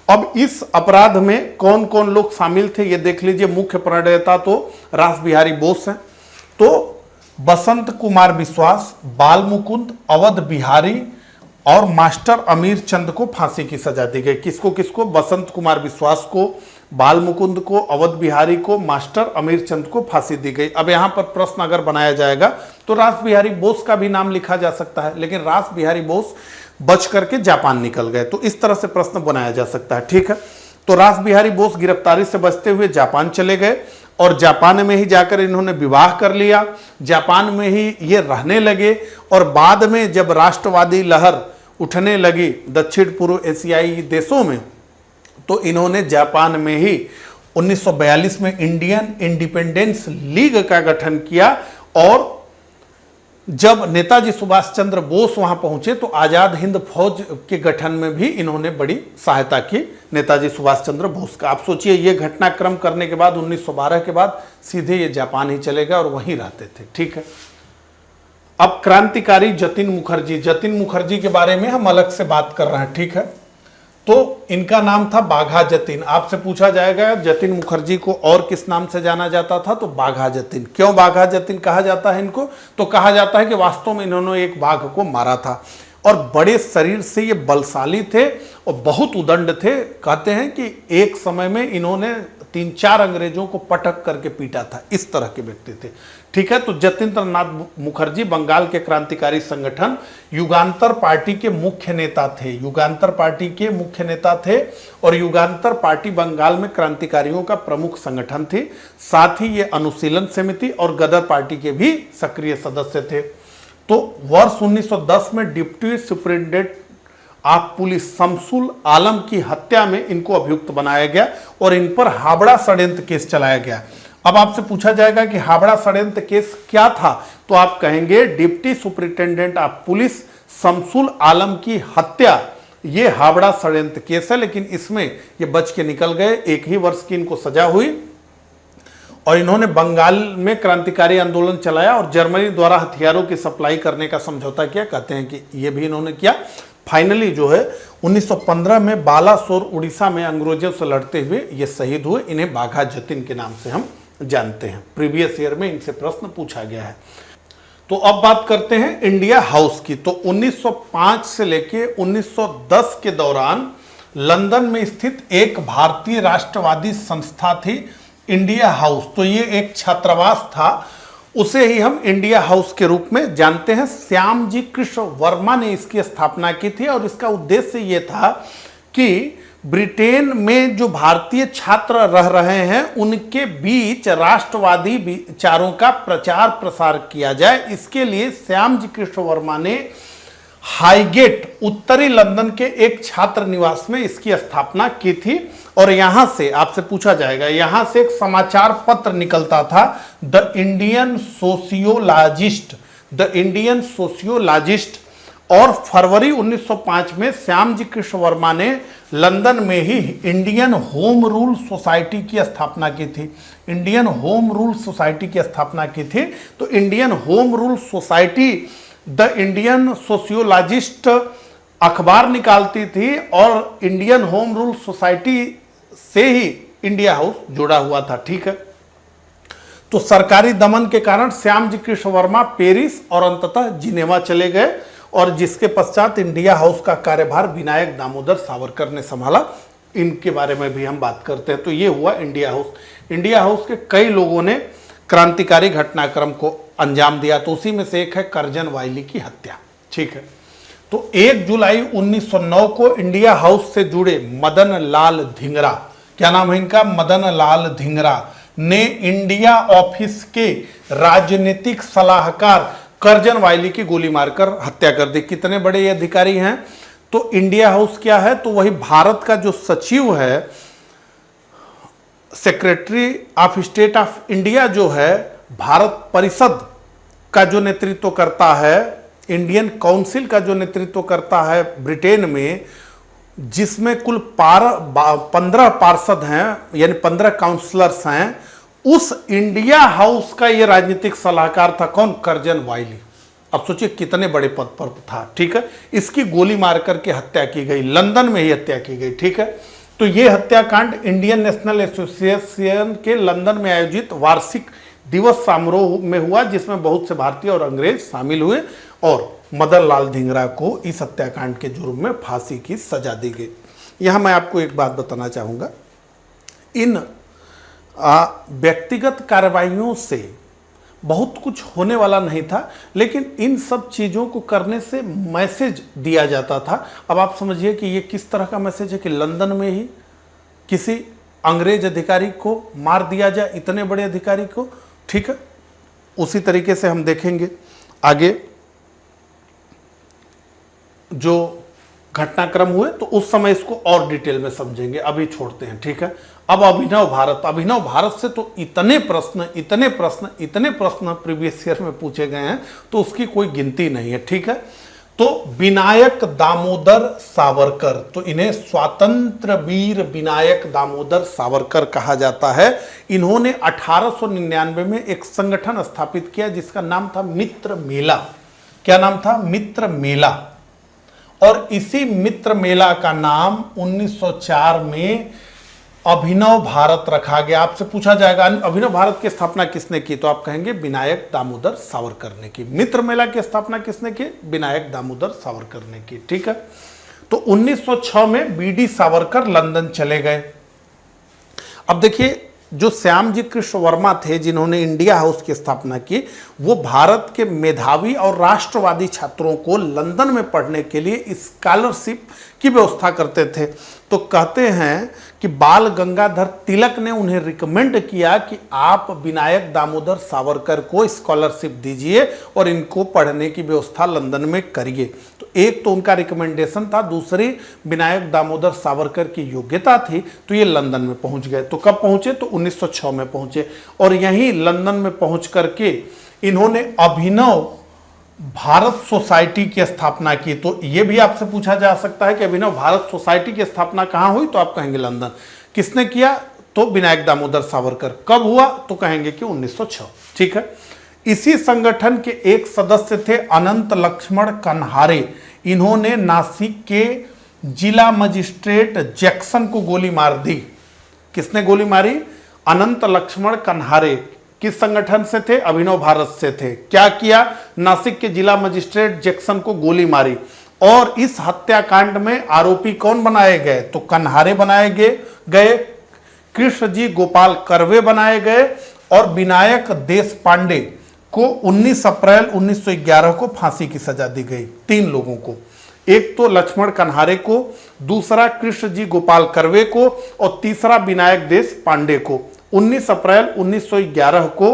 [SPEAKER 1] अब इस अपराध में कौन कौन लोग शामिल थे ये देख लीजिए। मुख्य प्रणेता तो रास बिहारी बोस हैं। तो बसंत कुमार विश्वास, बाल मुकुंद, अवध बिहारी और मास्टर अमीर चंद को फांसी की सजा दी गई। किसको किसको, बसंत कुमार विश्वास को, बाल मुकुंद को, अवध बिहारी को, मास्टर अमीर चंद को फांसी दी गई। अब यहां पर प्रश्न अगर बनाया जाएगा तो रास बिहारी बोस का भी नाम लिखा जा सकता है, लेकिन रास बिहारी बोस बच करके जापान निकल गए, तो इस तरह से प्रश्न बनाया जा सकता है। ठीक है, तो रास बिहारी बोस गिरफ्तारी से बचते हुए जापान चले गए और जापान में ही जाकर इन्होंने विवाह कर लिया, जापान में ही ये रहने लगे। और बाद में जब राष्ट्रवादी लहर उठने लगी दक्षिण पूर्व एशियाई देशों में, तो इन्होंने जापान में ही 1942 में इंडियन इंडिपेंडेंस लीग का गठन किया। और जब नेताजी सुभाष चंद्र बोस वहां पहुंचे तो आजाद हिंद फौज के गठन में भी इन्होंने बड़ी सहायता की नेताजी सुभाष चंद्र बोस का। आप सोचिए, ये घटनाक्रम करने के बाद 1912 के बाद सीधे ये जापान ही चले गए और वहीं रहते थे। ठीक है, अब क्रांतिकारी जतिन मुखर्जी के बारे में हम अलग से बात कर रहे हैं। ठीक है, तो इनका नाम था बाघा जतिन। आपसे पूछा जाएगा जतिन मुखर्जी को और किस नाम से जाना जाता था, तो बाघा जतिन। क्यों बाघा जतिन कहा जाता है इनको, तो कहा जाता है कि वास्तव में इन्होंने एक बाघ को मारा था और बड़े शरीर से ये बलशाली थे और बहुत उदंड थे। कहते हैं कि एक समय में इन्होंने 3-4 अंग्रेजों को पटक करके पीटा था, इस तरह के व्यक्ति थे। ठीक है, तो जतिन्द्र नाथ मुखर्जी बंगाल के क्रांतिकारी संगठन युगांतर पार्टी के मुख्य नेता थे। और युगांतर पार्टी बंगाल में क्रांतिकारियों का प्रमुख संगठन थी। साथ ही ये अनुशीलन समिति और गदर पार्टी के भी सक्रिय सदस्य थे। तो वर्ष 1910 में deputy superintendent of police Shamsul Alam की हत्या में इनको अभियुक्त बनाया गया और इन पर हावड़ा षड्यंत्र केस चलाया गया। अब आपसे पूछा जाएगा कि हावड़ा षड्यंत्र केस क्या था, तो आप कहेंगे deputy superintendent of police Shamsul Alam की हत्या, ये हावड़ा षड्यंत्र केस है। लेकिन इसमें ये बच के निकल गए, 1 ही वर्ष की इनको सजा हुई और इन्होंने बंगाल में क्रांतिकारी आंदोलन चलाया और जर्मनी द्वारा हथियारों की सप्लाई करने का समझौता किया। कहते हैं कि ये भी इन्होंने किया। फाइनली जो है 1915 में बालासोर उड़ीसा में अंग्रेजों से लड़ते हुए ये शहीद हुए। इन्हें बाघा जतिन के नाम से हम जानते हैं। प्रीवियस ईयर में इनसे प्रश्न पूछा गया है। तो अब बात करते हैं इंडिया हाउस की। तो 1905 से लेके 1910 के दौरान लंदन में स्थित एक भारतीय राष्ट्रवादी संस्था थी इंडिया हाउस। तो ये एक छात्रावास था, उसे ही हम इंडिया हाउस के रूप में जानते हैं। श्यामजी कृष्ण वर्मा ने इसकी स्थापना की थी और इसका उद्देश्य ये था कि ब्रिटेन में जो भारतीय छात्र रह रहे हैं उनके बीच राष्ट्रवादी विचारों का प्रचार प्रसार किया जाए। इसके लिए श्यामजी कृष्ण वर्मा ने हाईगेट उत्तरी लंदन के एक छात्र निवास में इसकी स्थापना की थी। और यहां से आपसे पूछा जाएगा, यहां से एक समाचार पत्र निकलता था, द इंडियन सोशियोलॉजिस्ट और फरवरी 1905 में श्यामजी कृष्ण वर्मा ने लंदन में ही इंडियन होम रूल सोसाइटी की स्थापना की थी। इंडियन होम रूल सोसाइटी की स्थापना की थी। तो Indian home rule society the Indian sociologist अखबार निकालती थी और इंडियन होम रूल सोसाइटी से ही इंडिया हाउस जुड़ा हुआ था। ठीक है, तो सरकारी दमन के कारण श्यामजी कृष्ण वर्मा पेरिस और अंततः जिनेवा चले गए और जिसके पश्चात इंडिया हाउस का कार्यभार विनायक दामोदर सावरकर ने संभाला। इनके बारे में भी हम बात करते हैं। तो ये हुआ इंडिया हाउस। इंडिया हाउस के कई लोगों ने क्रांतिकारी घटनाक्रम को अंजाम दिया, तो उसी में से एक है कर्जन वाइली की हत्या। ठीक है, तो 1 जुलाई 1909 को इंडिया हाउस से जुड़े मदन लाल धिंगरा, क्या नाम है इनका, मदन लाल धिंगरा, ने इंडिया ऑफिस के राजनीतिक सलाहकार कर्जन वाइली की गोली मारकर हत्या कर दी। कितने बड़े ये अधिकारी हैं। तो इंडिया हाउस क्या है, तो वही भारत का जो सचिव है, secretary of state of India जो है, भारत परिषद का जो नेतृत्व करता है, इंडियन काउंसिल का जो नेतृत्व करता है ब्रिटेन में, जिसमें कुल 15 पार्षद हैं, यानी 15 काउंसलर्स हैं। उस इंडिया हाउस का ये राजनीतिक सलाहकार था कौन, कर्जन वाइली। अब सोचिए कितने बड़े पद पर था। ठीक है, इसकी गोली मार करके हत्या की गई, लंदन में ही हत्या की गई। ठीक है, तो ये हत्याकांड इंडियन नेशनल एसोसिएशन के लंदन में आयोजित वार्षिक दिवस समारोह में हुआ, जिसमें बहुत से भारतीय और अंग्रेज शामिल हुए और मदन लाल धिंगरा को इस हत्याकांड के जुर्म में फांसी की सजा दी गई। यहां मैं आपको एक बात बताना चाहूंगा, इन व्यक्तिगत कार्रवाइयों से बहुत कुछ होने वाला नहीं था, लेकिन इन सब चीज़ों को करने से मैसेज दिया जाता था। अब आप समझिए कि ये किस तरह का मैसेज है कि लंदन में ही किसी अंग्रेज अधिकारी को मार दिया जाए, इतने बड़े अधिकारी को। ठीक है, उसी तरीके से हम देखेंगे आगे जो घटनाक्रम हुए, तो उस समय इसको और डिटेल में समझेंगे, अभी छोड़ते हैं। ठीक है, अब अभिनव भारत से तो इतने प्रश्न प्रीवियस ईयर में पूछे गए हैं, तो उसकी कोई गिनती नहीं है। ठीक है, तो विनायक दामोदर सावरकर, तो इन्हें स्वतंत्र वीर विनायक दामोदर सावरकर कहा जाता है। इन्होंने 1899 में एक संगठन स्थापित किया जिसका नाम था मित्र मेला। क्या नाम था, मित्र मेला। और इसी मित्र मेला का नाम 1904 में अभिनव भारत रखा गया। आपसे पूछा जाएगा अभिनव भारत की स्थापना किसने की, तो आप कहेंगे विनायक दामोदर सावरकर ने की। मित्र मेला की स्थापना किसने की, विनायक दामोदर सावरकर ने की। ठीक है, तो 1906 में बीडी सावरकर लंदन चले गए। अब देखिए, जो श्यामजी कृष्ण वर्मा थे जिन्होंने इंडिया हाउस की स्थापना की, वो भारत के मेधावी और राष्ट्रवादी छात्रों को लंदन में पढ़ने के लिए स्कॉलरशिप की व्यवस्था करते थे। तो कहते हैं कि बाल गंगाधर तिलक ने उन्हें रिकमेंड किया कि आप विनायक दामोदर सावरकर को स्कॉलरशिप दीजिए और इनको पढ़ने की व्यवस्था लंदन में करिए। तो एक तो उनका रिकमेंडेशन था, दूसरी विनायक दामोदर सावरकर की योग्यता थी, तो ये लंदन में पहुंच गए। तो कब पहुंचे, तो 1906 में पहुंचे और यहीं लंदन में पहुंच करके इन्होंने अभिनव भारत सोसाइटी की स्थापना की। तो यह भी आपसे पूछा जा सकता है कि अभिनव भारत सोसाइटी की स्थापना कहां हुई, तो आप कहेंगे लंदन। किसने किया, तो विनायक दामोदर सावरकर। कब हुआ, तो कहेंगे कि 1906। ठीक है, इसी संगठन के एक सदस्य थे अनंत लक्ष्मण कन्हारे। इन्होंने नासिक के जिला मजिस्ट्रेट जैक्सन को गोली मार दी। किसने गोली मारी, अनंत लक्ष्मण कन्हारे। किस संगठन से थे, अभिनव भारत से थे। क्या किया, नासिक के जिला मजिस्ट्रेट जैक्सन को गोली मारी। और इस हत्याकांड में आरोपी कौन बनाए गए, तो कन्हारे बनाए गए, कृष्ण जी गोपाल कर्वे बनाए गए और विनायक देश पांडे को 19 अप्रैल 1911 को फांसी की सजा दी गई। 3 लोगों को, एक तो लक्ष्मण कन्हारे को, दूसरा कृष्ण जी गोपाल कर्वे को और तीसरा विनायक देश पांडे को। 19 अप्रैल 1911 को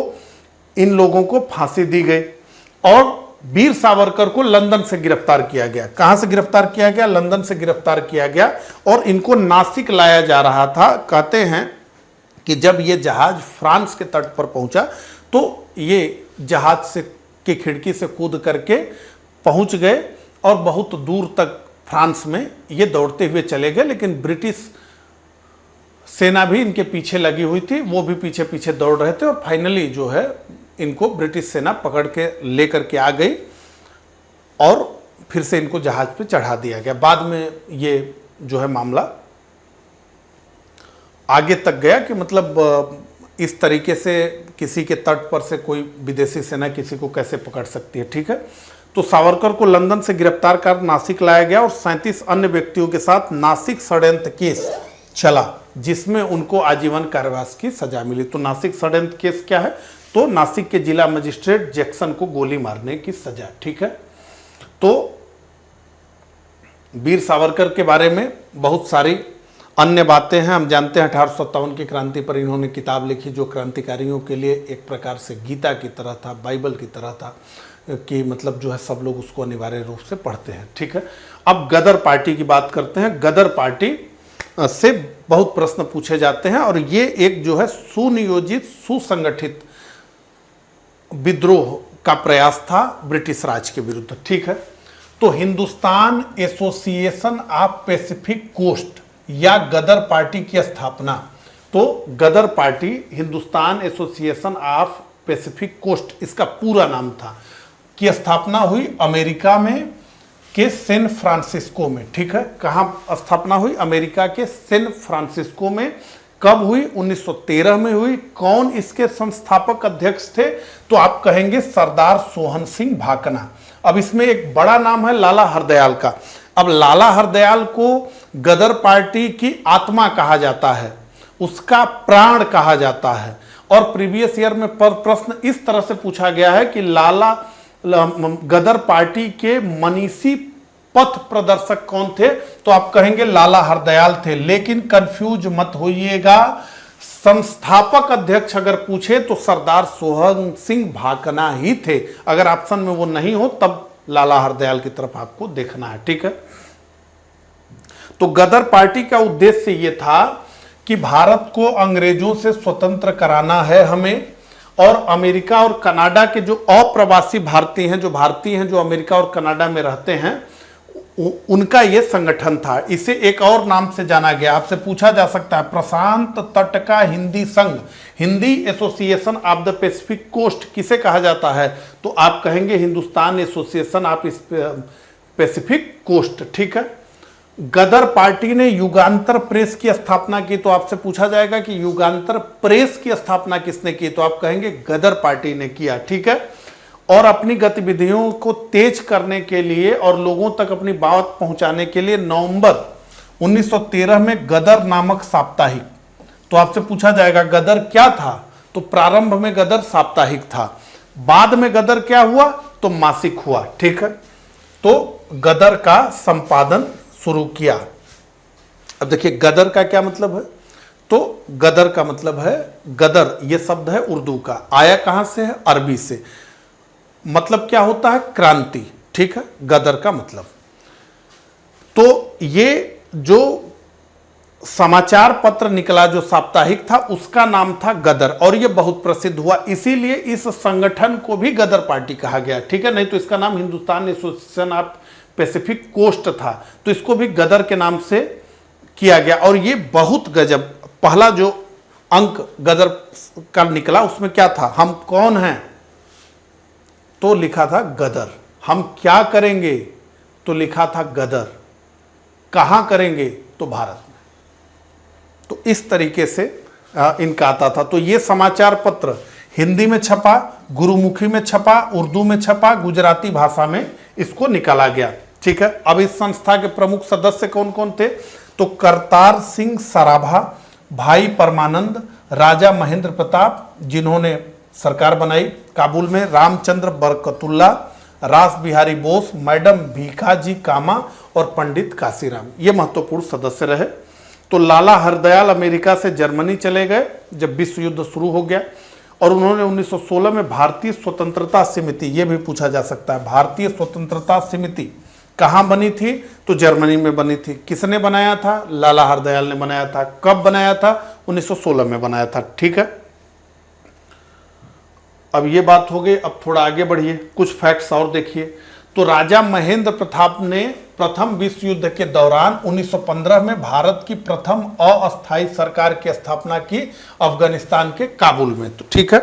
[SPEAKER 1] इन लोगों को फांसी दी गई और वीर सावरकर को लंदन से गिरफ्तार किया गया। कहां से गिरफ्तार किया गया, लंदन से गिरफ्तार किया गया और इनको नासिक लाया जा रहा था। कहते हैं कि जब ये जहाज फ्रांस के तट पर पहुंचा तो ये जहाज से की खिड़की से कूद करके पहुंच गए और बहुत दूर तक फ्रांस में ये दौड़ते हुए चले गए, लेकिन ब्रिटिश सेना भी इनके पीछे लगी हुई थी, वो भी पीछे पीछे दौड़ रहे थे और फाइनली जो है इनको ब्रिटिश सेना पकड़ के लेकर के आ गई और फिर से इनको जहाज पे चढ़ा दिया गया। बाद में ये जो है मामला आगे तक गया कि मतलब इस तरीके से किसी के तट पर से कोई विदेशी सेना किसी को कैसे पकड़ सकती है। ठीक है, तो सावरकर को लंदन से गिरफ्तार कर नासिक लाया गया और 37 अन्य व्यक्तियों के साथ नासिक षड्यंत्र केस चला, जिसमें उनको आजीवन कारावास की सजा मिली। तो नासिक षड्यंत्र केस क्या है? तो नासिक के जिला मजिस्ट्रेट जैक्सन को गोली मारने की सजा। ठीक है, तो वीर सावरकर के बारे में बहुत सारी अन्य बातें हैं। हम जानते हैं 1857 की क्रांति पर इन्होंने किताब लिखी जो क्रांतिकारियों के लिए एक प्रकार से गीता की तरह था, बाइबल की तरह था, कि मतलब जो है सब लोग उसको अनिवार्य रूप से पढ़ते हैं। ठीक है, अब गदर पार्टी की बात करते हैं। गदर पार्टी से बहुत प्रश्न पूछे जाते हैं और ये एक जो है सुनियोजित सुसंगठित विद्रोह का प्रयास था ब्रिटिश राज के विरुद्ध। ठीक है, तो Hindustan association of Pacific coast या गदर पार्टी की स्थापना, तो Ghadar party Hindustan association of Pacific coast इसका पूरा नाम था, की स्थापना हुई अमेरिका में के सैन फ्रांसिस्को में। ठीक है, कहाँ स्थापना हुई? अमेरिका के सैन फ्रांसिस्को में। कब हुई? 1913 में हुई। कौन इसके संस्थापक अध्यक्ष थे? तो आप कहेंगे सरदार सोहन सिंह भाकना। अब इसमें एक बड़ा नाम है लाला हरदयाल का। अब लाला हरदयाल को गदर पार्टी की आत्मा कहा जाता है, उसका प्राण कहा जाता है। और प्रीवियस ईयर में प्रश्न इस तरह से पूछा गया है कि गदर पार्टी के मनीषी पथ प्रदर्शक कौन थे? तो आप कहेंगे लाला हरदयाल थे, लेकिन कंफ्यूज मत होइएगा, संस्थापक अध्यक्ष अगर पूछे तो सरदार सोहन सिंह भाकना ही थे। अगर ऑप्शन में वो नहीं हो तब लाला हरदयाल की तरफ आपको देखना है। ठीक है, तो गदर पार्टी का उद्देश्य ये था कि भारत को अंग्रेजों से स्वतंत्र कराना है हमें, और अमेरिका और कनाडा के जो अप्रवासी भारतीय हैं जो अमेरिका और कनाडा में रहते हैं, उनका ये संगठन था। इसे एक और नाम से जाना गया, आपसे पूछा जा सकता है प्रशांत तट का हिंदी संघ, Hindi association of the Pacific coast किसे कहा जाता है? तो आप कहेंगे Hindustan association of Pacific coast. ठीक है, गदर पार्टी ने युगांतर प्रेस की स्थापना की, तो आपसे पूछा जाएगा कि युगांतर प्रेस की स्थापना किसने की? तो आप कहेंगे गदर पार्टी ने किया। ठीक है, और अपनी गतिविधियों को तेज करने के लिए और लोगों तक अपनी बात पहुंचाने के लिए नवंबर 1913 में गदर नामक साप्ताहिक, तो आपसे पूछा जाएगा गदर क्या था? तो प्रारंभ में गदर साप्ताहिक था, बाद में गदर क्या हुआ? तो मासिक हुआ। ठीक है, तो गदर का संपादन शुरू किया। अब देखिए गदर का क्या मतलब है? तो गदर का मतलब है, गदर ये शब्द है उर्दू का, आया कहां से है? अरबी से। मतलब क्या होता है? क्रांति। ठीक है, गदर का मतलब। तो ये जो समाचार पत्र निकला जो साप्ताहिक था उसका नाम था गदर, और ये बहुत प्रसिद्ध हुआ, इसीलिए इस संगठन को भी गदर पार्टी कहा गया। ठीक है, नहीं तो इसका नाम Hindustan association of Pacific coast था, तो इसको भी गदर के नाम से किया गया। और ये बहुत गजब, पहला जो अंक गदर का निकला उसमें क्या था? हम कौन हैं? तो लिखा था गदर। हम क्या करेंगे? तो लिखा था गदर। कहां करेंगे? तो भारत में। तो इस तरीके से इनका आता था। तो ये समाचार पत्र हिंदी में छपा, गुरुमुखी में छपा, उर्दू में छपा, गुजराती भाषा में इसको निकाला गया। ठीक है, अब इस संस्था के प्रमुख सदस्य कौन कौन थे? तो करतार सिंह सराभा, भाई परमानंद, राजा महेंद्र प्रताप जिन्होंने सरकार बनाई काबुल में, रामचंद्र बरकतुल्ला, रास बिहारी बोस, मैडम भीखाजी कामा और पंडित काशीराम, ये महत्वपूर्ण सदस्य रहे। तो लाला हरदयाल अमेरिका से जर्मनी चले गए जब विश्व युद्ध शुरू हो गया, और उन्होंने 1916 में भारतीय स्वतंत्रता समिति, ये भी पूछा जा सकता है, भारतीय स्वतंत्रता समिति कहाँ बनी थी? तो जर्मनी में बनी थी। किसने बनाया था? लाला हरदयाल ने बनाया था। कब बनाया था? 1916 में बनाया था। ठीक है, अब ये बात हो गई। अब थोड़ा आगे बढ़िए, कुछ फैक्ट्स और देखिए। तो राजा महेंद्र प्रताप ने प्रथम विश्व युद्ध के दौरान 1915 में भारत की प्रथम अस्थायी सरकार की स्थापना की अफगानिस्तान के काबुल में। तो ठीक है,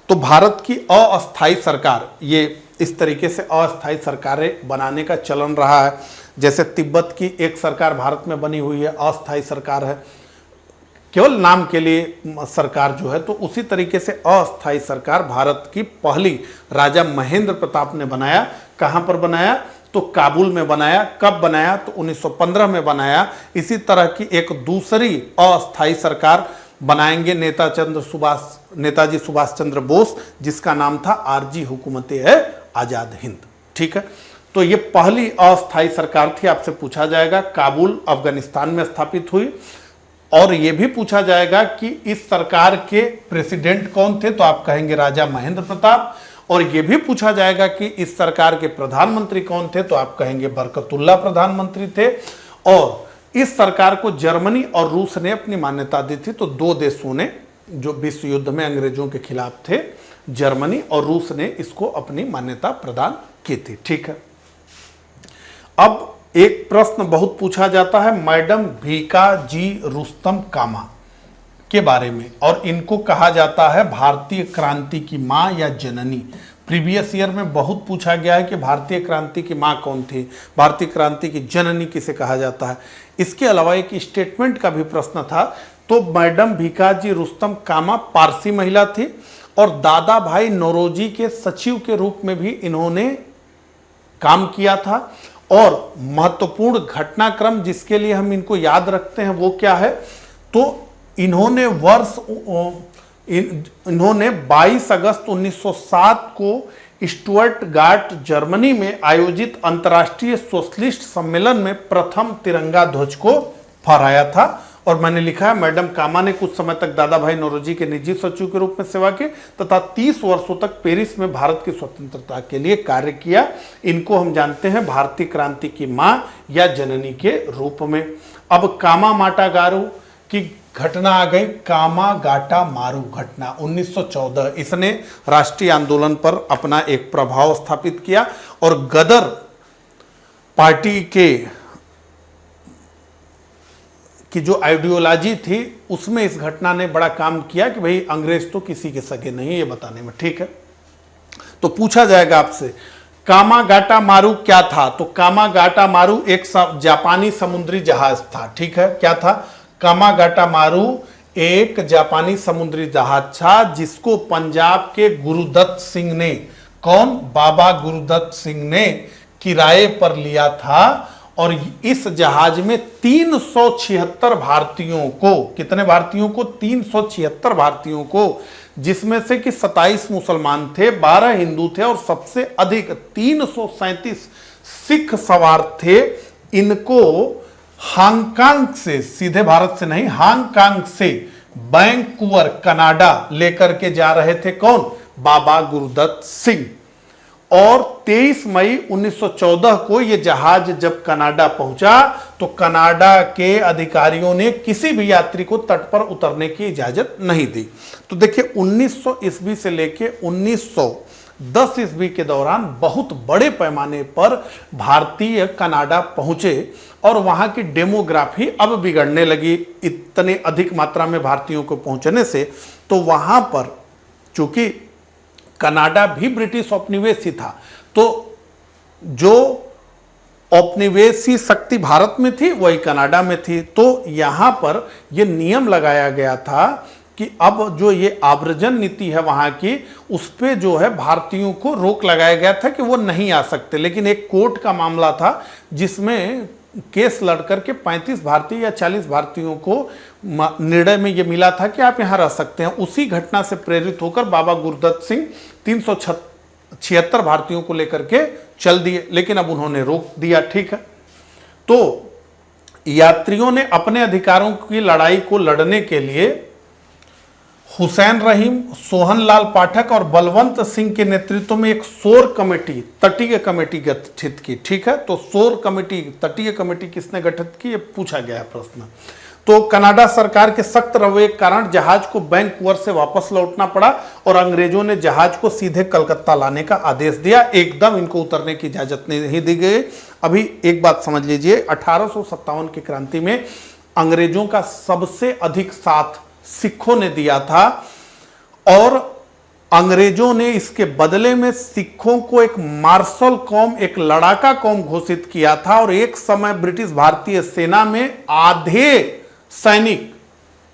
[SPEAKER 1] तो भारत की अस्थायी सरकार, ये इस तरीके से अस्थायी सरकारें बनाने का चलन रहा है। जैसे तिब्बत की एक सरकार भारत में बनी हुई है, अस्थायी सरकार है, केवल नाम के लिए सरकार जो है, तो उसी तरीके से अस्थायी सरकार भारत की पहली राजा महेंद्र प्रताप ने बनाया। कहां पर बनाया? तो काबुल में बनाया। कब बनाया? तो 1915 में बनाया। इसी तरह की एक दूसरी अस्थायी सरकार बनाएंगे नेताजी सुभाष चंद्र बोस, जिसका नाम था आरजी हुकूमत-ए-आजाद हिंद। ठीक है, तो ये पहली अस्थायी सरकार थी। आपसे पूछा जाएगा काबुल अफगानिस्तान में स्थापित हुई, और यह भी पूछा जाएगा कि इस सरकार के प्रेसिडेंट कौन थे, तो आप कहेंगे राजा महेंद्र प्रताप। और यह भी पूछा जाएगा कि इस सरकार के प्रधानमंत्री कौन थे, तो आप कहेंगे बरकतुल्ला प्रधानमंत्री थे। और इस सरकार को जर्मनी और रूस ने अपनी मान्यता दी थी। तो दो देशों ने जो विश्व युद्ध में अंग्रेजों के खिलाफ थे, जर्मनी और रूस ने इसको अपनी मान्यता प्रदान की थी। ठीक है, अब एक प्रश्न बहुत पूछा जाता है मैडम भीकाजी रुस्तम कामा के बारे में, और इनको कहा जाता है भारतीय क्रांति की मां या जननी। प्रीवियस ईयर में बहुत पूछा गया है कि भारतीय क्रांति की मां कौन थी, भारतीय क्रांति की जननी किसे कहा जाता है। इसके अलावा एक स्टेटमेंट का भी प्रश्न था। तो मैडम भीकाजी रुस्तम कामा पारसी महिला थी, और दादा भाई नौरोजी के सचिव के रूप में भी इन्होंने काम किया था। और महत्वपूर्ण घटनाक्रम जिसके लिए हम इनको याद रखते हैं वो क्या है? तो इन्होंने 22 अगस्त 1907 को स्टुअर्टगार्ट जर्मनी में आयोजित अंतर्राष्ट्रीय सोशलिस्ट सम्मेलन में प्रथम तिरंगा ध्वज को फहराया था। और मैंने लिखा है मैडम कामा ने कुछ समय तक दादा भाई नौरोजी के निजी सचिव के रूप में सेवा की तथा 30 वर्षों तक पेरिस में भारत की स्वतंत्रता के लिए कार्य किया। इनको हम जानते हैं भारतीय क्रांति की मां या जननी के रूप में। अब कामा माटा गारू की घटना आ गई, कामागाटा मारू घटना 1914। इसने राष्ट्रीय आंदोलन पर अपना एक प्रभाव स्थापित किया, और गदर पार्टी की जो आइडियोलॉजी थी उसमें इस घटना ने बड़ा काम किया कि भाई अंग्रेज तो किसी के सगे नहीं है, ये बताने में। ठीक है, तो पूछा जाएगा आपसे कामागाटा मारू क्या था? तो कामागाटा मारू एक जापानी समुद्री जहाज था। ठीक है, क्या था? कामागाटा मारू एक जापानी समुद्री जहाज था, जिसको पंजाब के गुरुदत्त सिंह ने, कौन? बाबा गुरुदत्त सिंह ने किराए पर लिया था। और इस जहाज में 376 भारतीयों को, कितने भारतीयों को? 376 भारतीयों को, जिसमें से कि 27 मुसलमान थे, 12 हिंदू थे, और सबसे अधिक 337 सिख सवार थे। इनको हांगकांग से, सीधे भारत से नहीं, हांगकांग से वैंकूवर कनाडा लेकर के जा रहे थे, कौन? बाबा गुरुदत्त सिंह। और 23 मई 1914 को यह जहाज जब कनाडा पहुंचा तो कनाडा के अधिकारियों ने किसी भी यात्री को तट पर उतरने की इजाजत नहीं दी। तो देखिए 1900 ईस्वी से लेके 1910 ईस्वी के दौरान बहुत बड़े पैमाने पर भारतीय कनाडा पहुंचे, और वहां की डेमोग्राफी अब बिगड़ने लगी इतने अधिक मात्रा में भारतीयों को पहुंचने से। तो वहां पर चूंकि कनाडा भी ब्रिटिश औपनिवेशी था, तो जो औपनिवेशी शक्ति भारत में थी वही कनाडा में थी। तो यहां पर यह नियम लगाया गया था कि अब जो ये आव्रजन नीति है वहां की, उस पे जो है भारतीयों को रोक लगाया गया था कि वो नहीं आ सकते। लेकिन एक कोर्ट का मामला था जिसमें केस लड़कर के 35 भारतीय या 40 भारतीयों को निर्णय में ये मिला था कि आप यहां रह सकते हैं। उसी घटना से प्रेरित होकर बाबा गुरुदत्त सिंह 376 भारतीयों को लेकर के चल दिए, लेकिन अब उन्होंने रोक दिया। ठीक है, तो यात्रियों ने अपने अधिकारों की लड़ाई को लड़ने के लिए हुसैन रहीम, सोहनलाल पाठक और बलवंत सिंह के नेतृत्व में एक शोर कमेटी, तटीय कमेटी गठित की। ठीक है, तो शोर कमेटी, तटीय कमेटी किसने गठित की, ये पूछा गया है प्रश्न। तो कनाडा सरकार के सख्त रवैये के कारण जहाज को वैंकूवर से वापस लौटना पड़ा और अंग्रेजों ने जहाज को सीधे कलकत्ता लाने का आदेश दिया। एकदम इनको उतरने की इजाजत नहीं दी गई। अभी एक बात समझ लीजिए, 1857 की क्रांति में अंग्रेजों का सबसे अधिक साथ सिखों ने दिया था और अंग्रेजों ने इसके बदले में सिखों को एक मार्शल कौम, एक लड़ाका कौम घोषित किया था। और एक समय ब्रिटिश भारतीय सेना में आधे सैनिक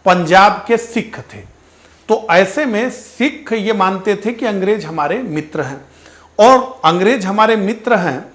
[SPEAKER 1] पंजाब के सिख थे। तो ऐसे में सिख ये मानते थे कि अंग्रेज हमारे मित्र हैं और अंग्रेज हमारे मित्र हैं,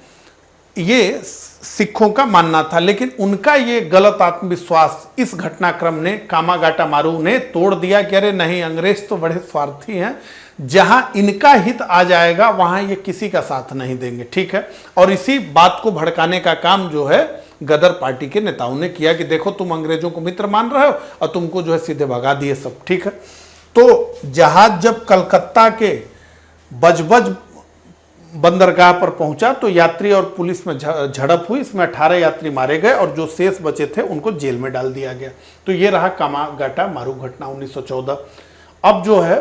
[SPEAKER 1] ये सिखों का मानना था। लेकिन उनका ये गलत आत्मविश्वास इस घटनाक्रम ने, कामागाटा मारू ने तोड़ दिया कि अरे नहीं, अंग्रेज तो बड़े स्वार्थी हैं, जहां इनका हित आ जाएगा वहां ये किसी का साथ नहीं देंगे। ठीक है। और इसी बात को भड़काने का काम जो है गदर पार्टी के नेताओं ने किया कि देखो तुम अंग्रेजों को मित्र मान रहे हो और तुमको जो है सीधे भगा दिए सब। ठीक है। तो जहाज जब कलकत्ता के बजबज बंदरगाह पर पहुंचा तो यात्री और पुलिस में झड़प हुई। इसमें 18 यात्री मारे गए और जो शेष बचे थे उनको जेल में डाल दिया गया। तो ये रहा कामागाटा मारू घटना 1914। अब जो है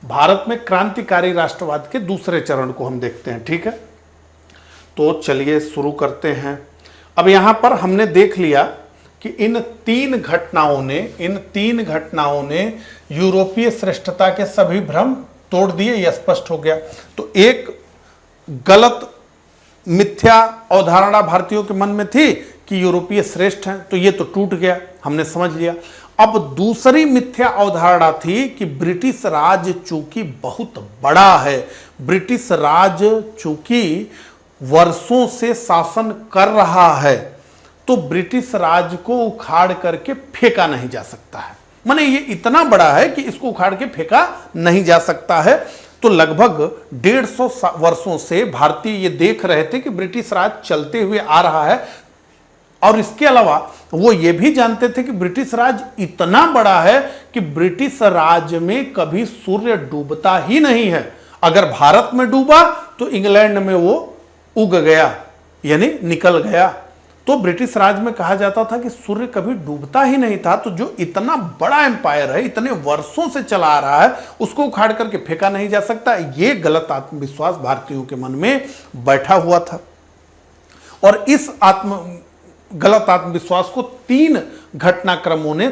[SPEAKER 1] भारत में क्रांतिकारी राष्ट्रवाद के दूसरे चरण को हम देखते हैं। ठीक है। तो चलिए शुरू करते हैं। अब यहां पर हमने देख लिया कि इन तीन घटनाओं ने यूरोपीय श्रेष्ठता के सभी भ्रम तोड़ दिए, यह स्पष्ट हो गया। तो एक गलत मिथ्या अवधारणा भारतीयों के मन में थी कि यूरोपीय श्रेष्ठ हैं, तो ये तो टूट गया, हमने समझ लिया। अब दूसरी मिथ्या अवधारणा थी कि ब्रिटिश राज चूंकि बहुत बड़ा है, ब्रिटिश राज चूंकि वर्षों से शासन कर रहा है, तो ब्रिटिश राज को उखाड़ करके फेंका नहीं जा सकता है। माने ये इतना बड़ा है कि इसको उखाड़ के फेंका नहीं जा सकता है। तो लगभग 150 वर्षों से भारतीय ये देख रहे थे कि ब्रिटिश राज चलते हुए आ रहा है और इसके अलावा वो ये भी जानते थे कि ब्रिटिश राज इतना बड़ा है कि ब्रिटिश राज में कभी सूर्य डूबता ही नहीं है। अगर भारत में डूबा तो इंग्लैंड में वो उग गया, यानी निकल गया। तो ब्रिटिश राज में कहा जाता था कि सूर्य कभी डूबता ही नहीं था। तो जो इतना बड़ा एम्पायर है, इतने वर्षों से चला आ रहा है, उसको उखाड़ करके फेंका नहीं जा सकता। ये गलत आत्मविश्वास भारतीयों के मन में बैठा हुआ था और इस गलत आत्मविश्वास को तीन घटनाक्रमों ने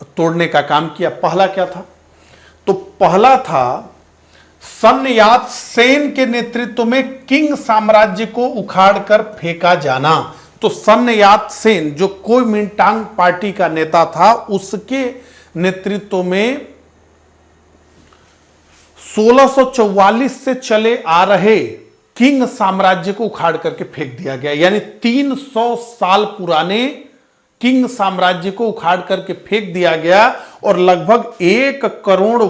[SPEAKER 1] तोड़ने का काम किया। पहला क्या था? तो पहला था सन यात सेन के नेतृत्व में किंग साम्राज्य को उखाड़कर फेंका जाना। तो सन यात सेन जो कुओमिंटांग पार्टी का नेता था, उसके नेतृत्व में 1644 से चले आ रहे किंग साम्राज्य को उखाड़ करके फेंक दिया गया। यानी 300 साल पुराने किंग साम्राज्य को उखाड़ करके फेंक दिया गया और लगभग 1 करोड़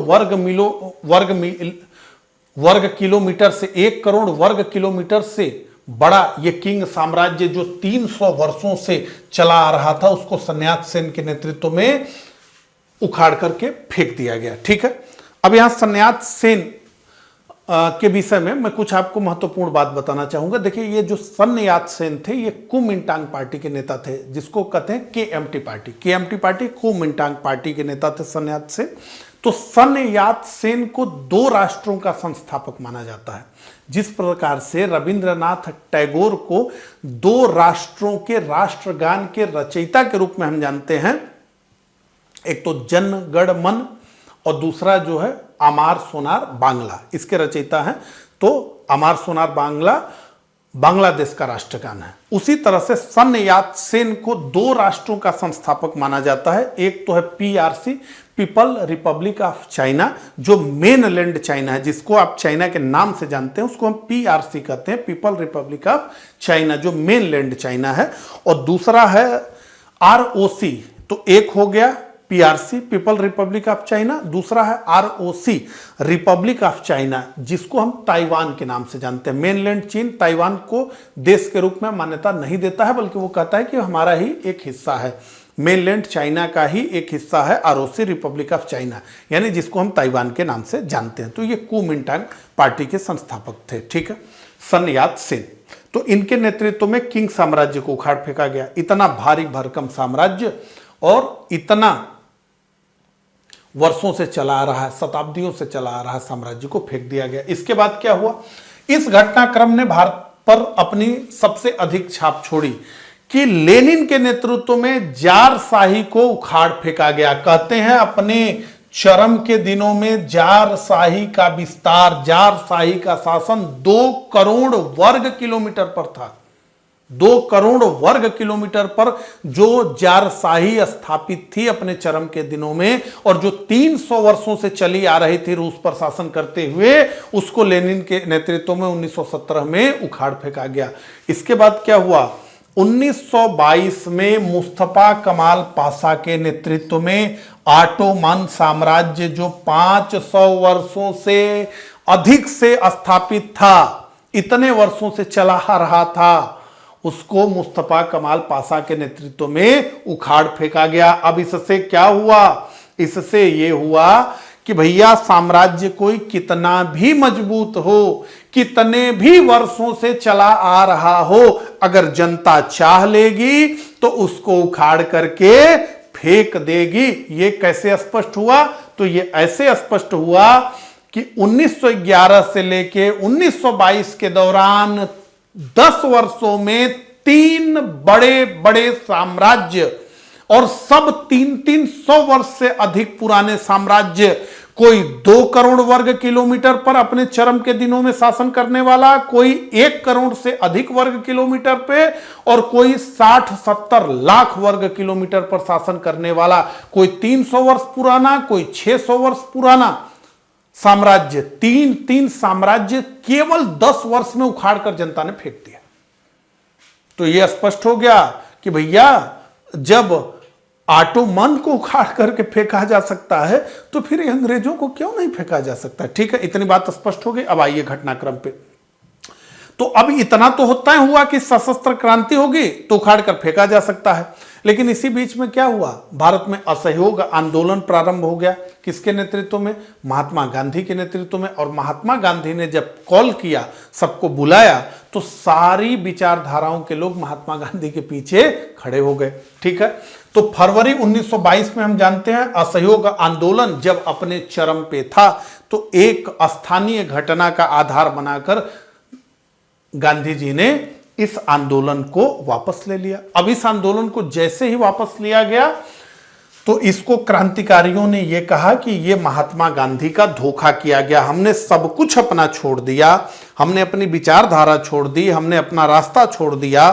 [SPEAKER 1] वर्ग किलोमीटर से 1 करोड़ वर्ग किलोमीटर से बड़ा ये किंग साम्राज्य जो 300 वर्षों से चला आ रहा था, उसको सन यात सेन के नेतृत्व में उखाड़ करके फेंक दिया गया। ठीक है। अब यहां सन यात सेन के विषय में मैं कुछ आपको महत्वपूर्ण बात बताना चाहूंगा। देखिए, ये जो सन यात सेन थे, ये कुओमिंटांग पार्टी के नेता थे, जिसको कहते हैं KMT party. KMT party Kuomintang party के नेता थे सन यात सेन। तो सन यात सेन को 2 राष्ट्रों का संस्थापक माना जाता है। जिस प्रकार से रविंद्रनाथ टैगोर को 2 राष्ट्रों के राष्ट्रगान के रचयिता के रूप में हम जानते हैं, एक तो जन गण मन और दूसरा जो है आमार सोनार बांग्ला, इसके रचयिता हैं। तो आमार सोनार बांग्ला बांग्लादेश का राष्ट्रगान है। उसी तरह से सन यात सेन को 2 राष्ट्रों का संस्थापक माना जाता है। एक तो है PRC, people Republic of China, जो मेनलैंड चाइना है, जिसको आप चाइना के नाम से जानते हैं, उसको हम पीआरसी कहते हैं, पीपल रिपब्लिक ऑफ चाइना, जो मेनलैंड चाइना है। और दूसरा है आरओसी। तो एक हो गया PRC, people Republic of China, दूसरा है आरओसी, रिपब्लिक ऑफ चाइना, जिसको हम ताइवान के नाम से जानते हैं। मेनलैंड चीन ताइवान को देश के रूप में मान्यता नहीं देता है, बल्कि वो कहता है कि हमारा ही एक हिस्सा है, मेनलैंड चाइना का ही एक हिस्सा है आरओसी, रिपब्लिक ऑफ चाइना, यानी जिसको हम ताइवान के नाम से जानते हैं। तो ये कुओमिंटांग पार्टी के संस्थापक थे। ठीक है, सन यात सेन। तो इनके नेतृत्व में किंग साम्राज्य को उखाड़ फेंका गया। इतना भारी भरकम साम्राज्य और इतना वर्षों से चला आ रहा है, शताब्दियों से चला आ रहा है साम्राज्य को फेंक दिया गया। इसके बाद क्या हुआ, इस घटनाक्रम ने भारत पर अपनी सबसे अधिक छाप छोड़ी कि लेनिन के नेतृत्व में जार शाही को उखाड़ फेंका गया। कहते हैं अपने चरम के दिनों में जार शाही का विस्तार, जार शाही का शासन 2 करोड़ वर्ग किलोमीटर पर था। 2 करोड़ वर्ग किलोमीटर पर जो जारशाही स्थापित थी अपने चरम के दिनों में, और जो 300 वर्षों से चली आ रही थी रूस पर शासन करते हुए, उसको लेनिन के नेतृत्व में 1917 में उखाड़ फेंका गया। इसके बाद क्या हुआ, 1922 में मुस्तफा कमाल पाशा के नेतृत्व में ऑटोमन साम्राज्य जो 500 वर्षों से अधिक से स्थापित था, इतने वर्षों से चला आ रहा था, उसको मुस्तफा कमाल पाशा के नेतृत्व में उखाड़ फेंका गया। अब इससे क्या हुआ, इससे ये हुआ कि भैया साम्राज्य कोई कितना भी मजबूत हो, कितने भी वर्षों से चला आ रहा हो, अगर जनता चाह लेगी तो उसको उखाड़ करके फेंक देगी। ये कैसे स्पष्ट हुआ, तो ये ऐसे स्पष्ट हुआ कि 1911 से लेके 1922 के दौरान 10 वर्षों में 3 बड़े बड़े साम्राज्य, और सब 300 वर्ष से अधिक पुराने साम्राज्य, कोई 2 करोड़ वर्ग किलोमीटर पर अपने चरम के दिनों में शासन करने वाला, कोई 1 करोड़ से अधिक वर्ग किलोमीटर पे, और कोई 60-70 लाख वर्ग किलोमीटर पर शासन करने वाला, कोई 300 वर्ष पुराना, कोई 600 वर्ष पुराना साम्राज्य, 3 साम्राज्य केवल 10 वर्ष में उखाड़ कर जनता ने फेंक दिया। तो यह स्पष्ट हो गया कि भैया जब ऑटोमन को उखाड़ करके फेंका जा सकता है तो फिर अंग्रेजों को क्यों नहीं फेंका जा सकता। ठीक है, इतनी बात स्पष्ट हो गई। अब आइए घटनाक्रम पे। तो अब इतना तो होता है हुआ कि सशस्त्र क्रांति होगी तो उखाड़ कर फेंका जा सकता है, लेकिन इसी बीच में क्या हुआ, भारत में असहयोग आंदोलन प्रारंभ हो गया। किसके नेतृत्व में, महात्मा गांधी के नेतृत्व में। और महात्मा गांधी ने जब कॉल किया, सबको बुलाया, तो सारी विचारधाराओं के लोग महात्मा गांधी के पीछे खड़े हो गए। ठीक है, तो फरवरी 1922 में हम जानते हैं असहयोग आंदोलन जब अपने चरम पे था, तो एक स्थानीय घटना का आधार बनाकर गांधी जी ने इस आंदोलन को वापस ले लिया। अब इस आंदोलन को जैसे ही वापस लिया गया तो इसको क्रांतिकारियों ने यह कहा कि यह महात्मा गांधी का धोखा किया गया, हमने सब कुछ अपना छोड़ दिया, हमने अपनी विचारधारा छोड़ दी, हमने अपना रास्ता छोड़ दिया,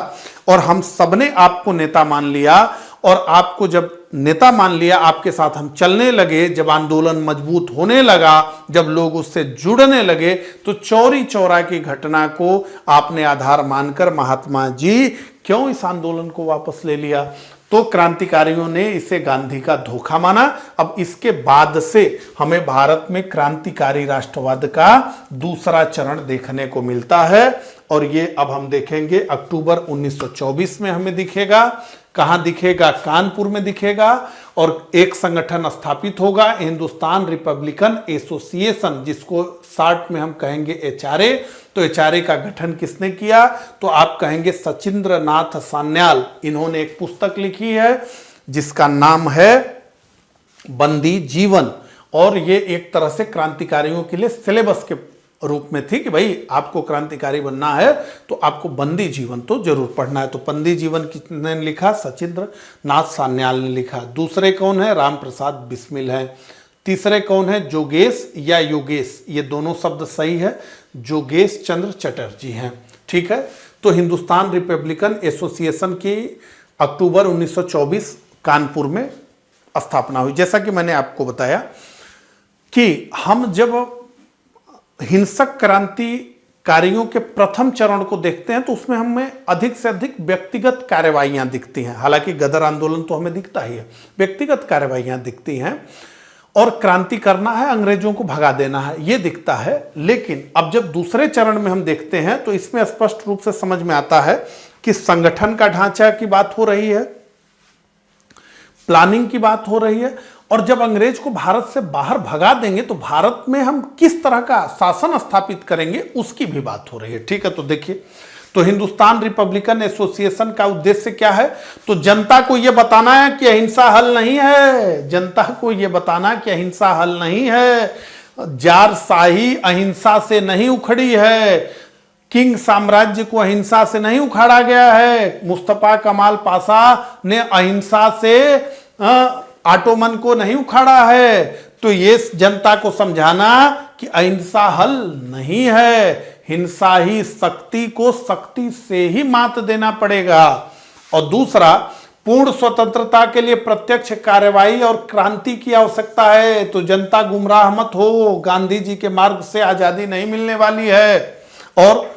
[SPEAKER 1] और हम सबने आपको नेता मान लिया, और आपको जब नेता मान लिया, आपके साथ हम चलने लगे, जब आंदोलन मजबूत होने लगा, जब लोग उससे जुड़ने लगे, तो चौरी चौरा की घटना को आपने आधार मानकर महात्मा जी क्यों इस आंदोलन को वापस ले लिया। तो क्रांतिकारियों ने इसे गांधी का धोखा माना। अब इसके बाद से हमें भारत में क्रांतिकारी राष्ट्रवाद का दूसरा चरण देखने को मिलता है, और ये अब हम देखेंगे अक्टूबर 1924 में हमें दिखेगा। कहां दिखेगा, कानपुर में दिखेगा, और एक संगठन स्थापित होगा, हिंदुस्तान रिपब्लिकन एसोसिएशन, जिसको शार्ट में हम कहेंगे HRA। तो HRA का गठन किसने किया, तो आप कहेंगे सचिंद्र नाथ सान्याल। इन्होंने एक पुस्तक लिखी है जिसका नाम है बंदी जीवन, और ये एक तरह से क्रांतिकारियों के लिए सिलेबस के रूप में थी कि भाई आपको क्रांतिकारी बनना है तो आपको बंदी जीवन तो जरूर पढ़ना है। तो बंदी जीवन किसने लिखा, सचिंद्र नाथ सान्याल ने लिखा। दूसरे कौन है, राम प्रसाद बिस्मिल है। तीसरे कौन है, जोगेश या योगेश, ये दोनों शब्द सही है, जोगेश चंद्र चटर्जी हैं। ठीक है, तो हिंदुस्तान रिपब्लिकन एसोसिएशन की अक्टूबर 1924 कानपुर में स्थापना हुई। जैसा कि मैंने आपको बताया कि हम जब हिंसक क्रांतिकारियों के प्रथम चरण को देखते हैं तो उसमें हमें अधिक से अधिक व्यक्तिगत कार्रवाइयां दिखती हैं। हालांकि गदर आंदोलन तो हमें दिखता ही है, व्यक्तिगत कार्रवाइयां दिखती हैं, और क्रांति करना है, अंग्रेजों को भगा देना है, यह दिखता है। लेकिन अब जब दूसरे चरण में हम देखते हैं तो इसमें स्पष्ट रूप से समझ में आता है कि संगठन का ढांचा की बात हो रही है, प्लानिंग की बात हो रही है, और जब अंग्रेज को भारत से बाहर भगा देंगे तो भारत में हम किस तरह का शासन स्थापित करेंगे उसकी भी बात हो रही है। ठीक है, तो देखिए, तो हिंदुस्तान रिपब्लिकन एसोसिएशन का उद्देश्य क्या है? तो जनता को यह बताना है कि अहिंसा हल नहीं है, जनता को यह बताना कि अहिंसा हल नहीं है, जारशाही अहिंसा से नहीं उखड़ी है, किंग साम्राज्य को अहिंसा से नहीं उखाड़ा गया है, मुस्तफा कमाल पाशा ने अहिंसा से ऑटोमन को नहीं उखाड़ा है। तो ये जनता को समझाना कि अहिंसा हल नहीं है, हिंसा ही शक्ति को शक्ति से ही मात देना पड़ेगा। और दूसरा, पूर्ण स्वतंत्रता के लिए प्रत्यक्ष कार्रवाई और क्रांति की आवश्यकता है। तो जनता गुमराह मत हो, गांधी जी के मार्ग से आजादी नहीं मिलने वाली है। और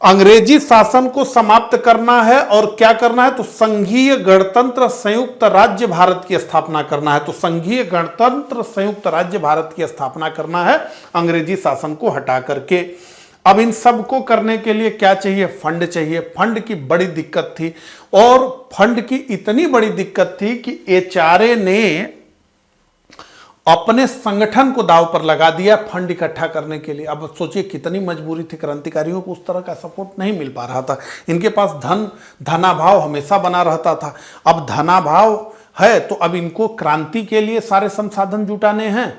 [SPEAKER 1] अंग्रेजी शासन को समाप्त करना है और क्या करना है? तो संघीय गणतंत्र संयुक्त राज्य भारत की स्थापना करना है। तो संघीय गणतंत्र संयुक्त राज्य भारत की स्थापना करना है अंग्रेजी शासन को हटा करके। अब इन सब को करने के लिए क्या चाहिए? फंड चाहिए। फंड की बड़ी दिक्कत थी और फंड की इतनी बड़ी दिक्कत थी कि एचआरए ने अपने संगठन को दांव पर लगा दिया फंड इकट्ठा करने के लिए। अब सोचिए कितनी मजबूरी थी, क्रांतिकारियों को उस तरह का सपोर्ट नहीं मिल पा रहा था, इनके पास धनाभाव हमेशा बना रहता था। अब धनाभाव है तो अब इनको क्रांति के लिए सारे संसाधन जुटाने हैं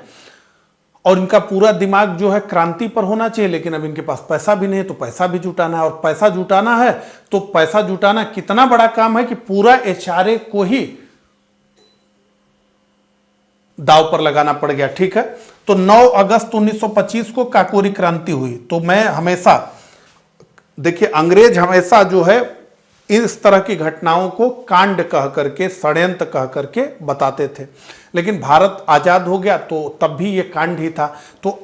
[SPEAKER 1] और इनका पूरा दिमाग जो है क्रांति पर होना चाहिए, लेकिन अब इनके पास पैसा भी नहीं है, तो पैसा भी जुटाना है। और पैसा जुटाना है तो पैसा जुटाना कितना बड़ा काम है कि पूरा एचआरए को ही दांव पर लगाना पड़ गया। ठीक है, तो 9 अगस्त 1925 को काकोरी क्रांति हुई। तो मैं हमेशा देखिए, अंग्रेज हमेशा जो है इस तरह की घटनाओं को कांड कह करके, षड्यंत्र कह करके बताते थे, लेकिन भारत आजाद हो गया तो तब भी ये कांड ही था। तो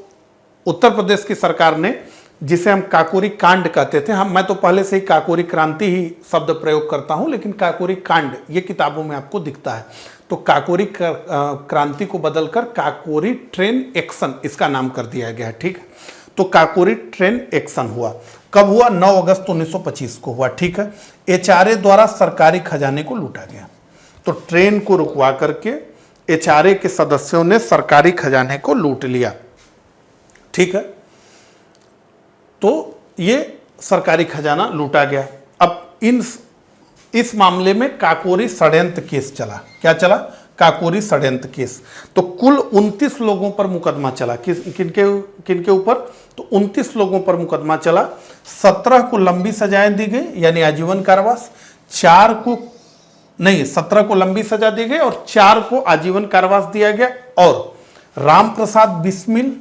[SPEAKER 1] उत्तर प्रदेश की सरकार ने, जिसे हम काकोरी कांड कहते थे, मैं तो पहले से ही काकोरी क्रांति ही शब्द प्रयोग करता हूं, लेकिन काकोरी कांड ये किताबों में आपको दिखता है। तो काकोरी क्रांति को बदलकर काकोरी ट्रेन एक्शन इसका नाम कर दिया गया है। ठीक है, तो काकोरी ट्रेन एक्शन हुआ। कब हुआ? 9 अगस्त 1925 को हुआ। ठीक है, एचआरए द्वारा सरकारी खजाने को लूटा गया। तो ट्रेन को रुकवा करके एचआरए के सदस्यों ने सरकारी खजाने को लूट लिया। ठीक है, तो ये सरकारी खजाना लूटा गया। अब इस मामले में काकोरी षड्यंत्र केस चला। क्या चला? काकोरी षड्यंत्र केस। तो कुल 29 लोगों पर मुकदमा चला। किनके ऊपर? तो 29 लोगों पर मुकदमा चला। 17 को लंबी सजाएं दी गई, यानी आजीवन कारावास। 17 को लंबी सजा दी गई और 4 को आजीवन कारावास दिया गया। और राम प्रसाद बिस्मिल,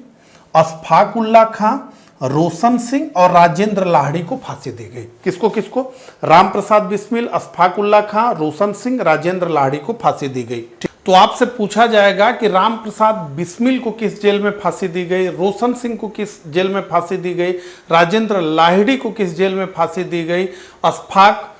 [SPEAKER 1] अशफाक उल्ला खां, रोशन सिंह और राजेंद्र लाहिड़ी को फांसी दी गई। किसको किसको? राम प्रसाद बिस्मिल, अशफाक उल्ला खां, रोशन सिंह, राजेंद्र लाहिड़ी को फांसी दी गई। तो आपसे पूछा जाएगा कि राम प्रसाद बिस्मिल को किस जेल में फांसी दी गई, रोशन सिंह को किस जेल में फांसी दी गई, राजेंद्र लाहिड़ी को किस जेल में फांसी दी गई, अशफाक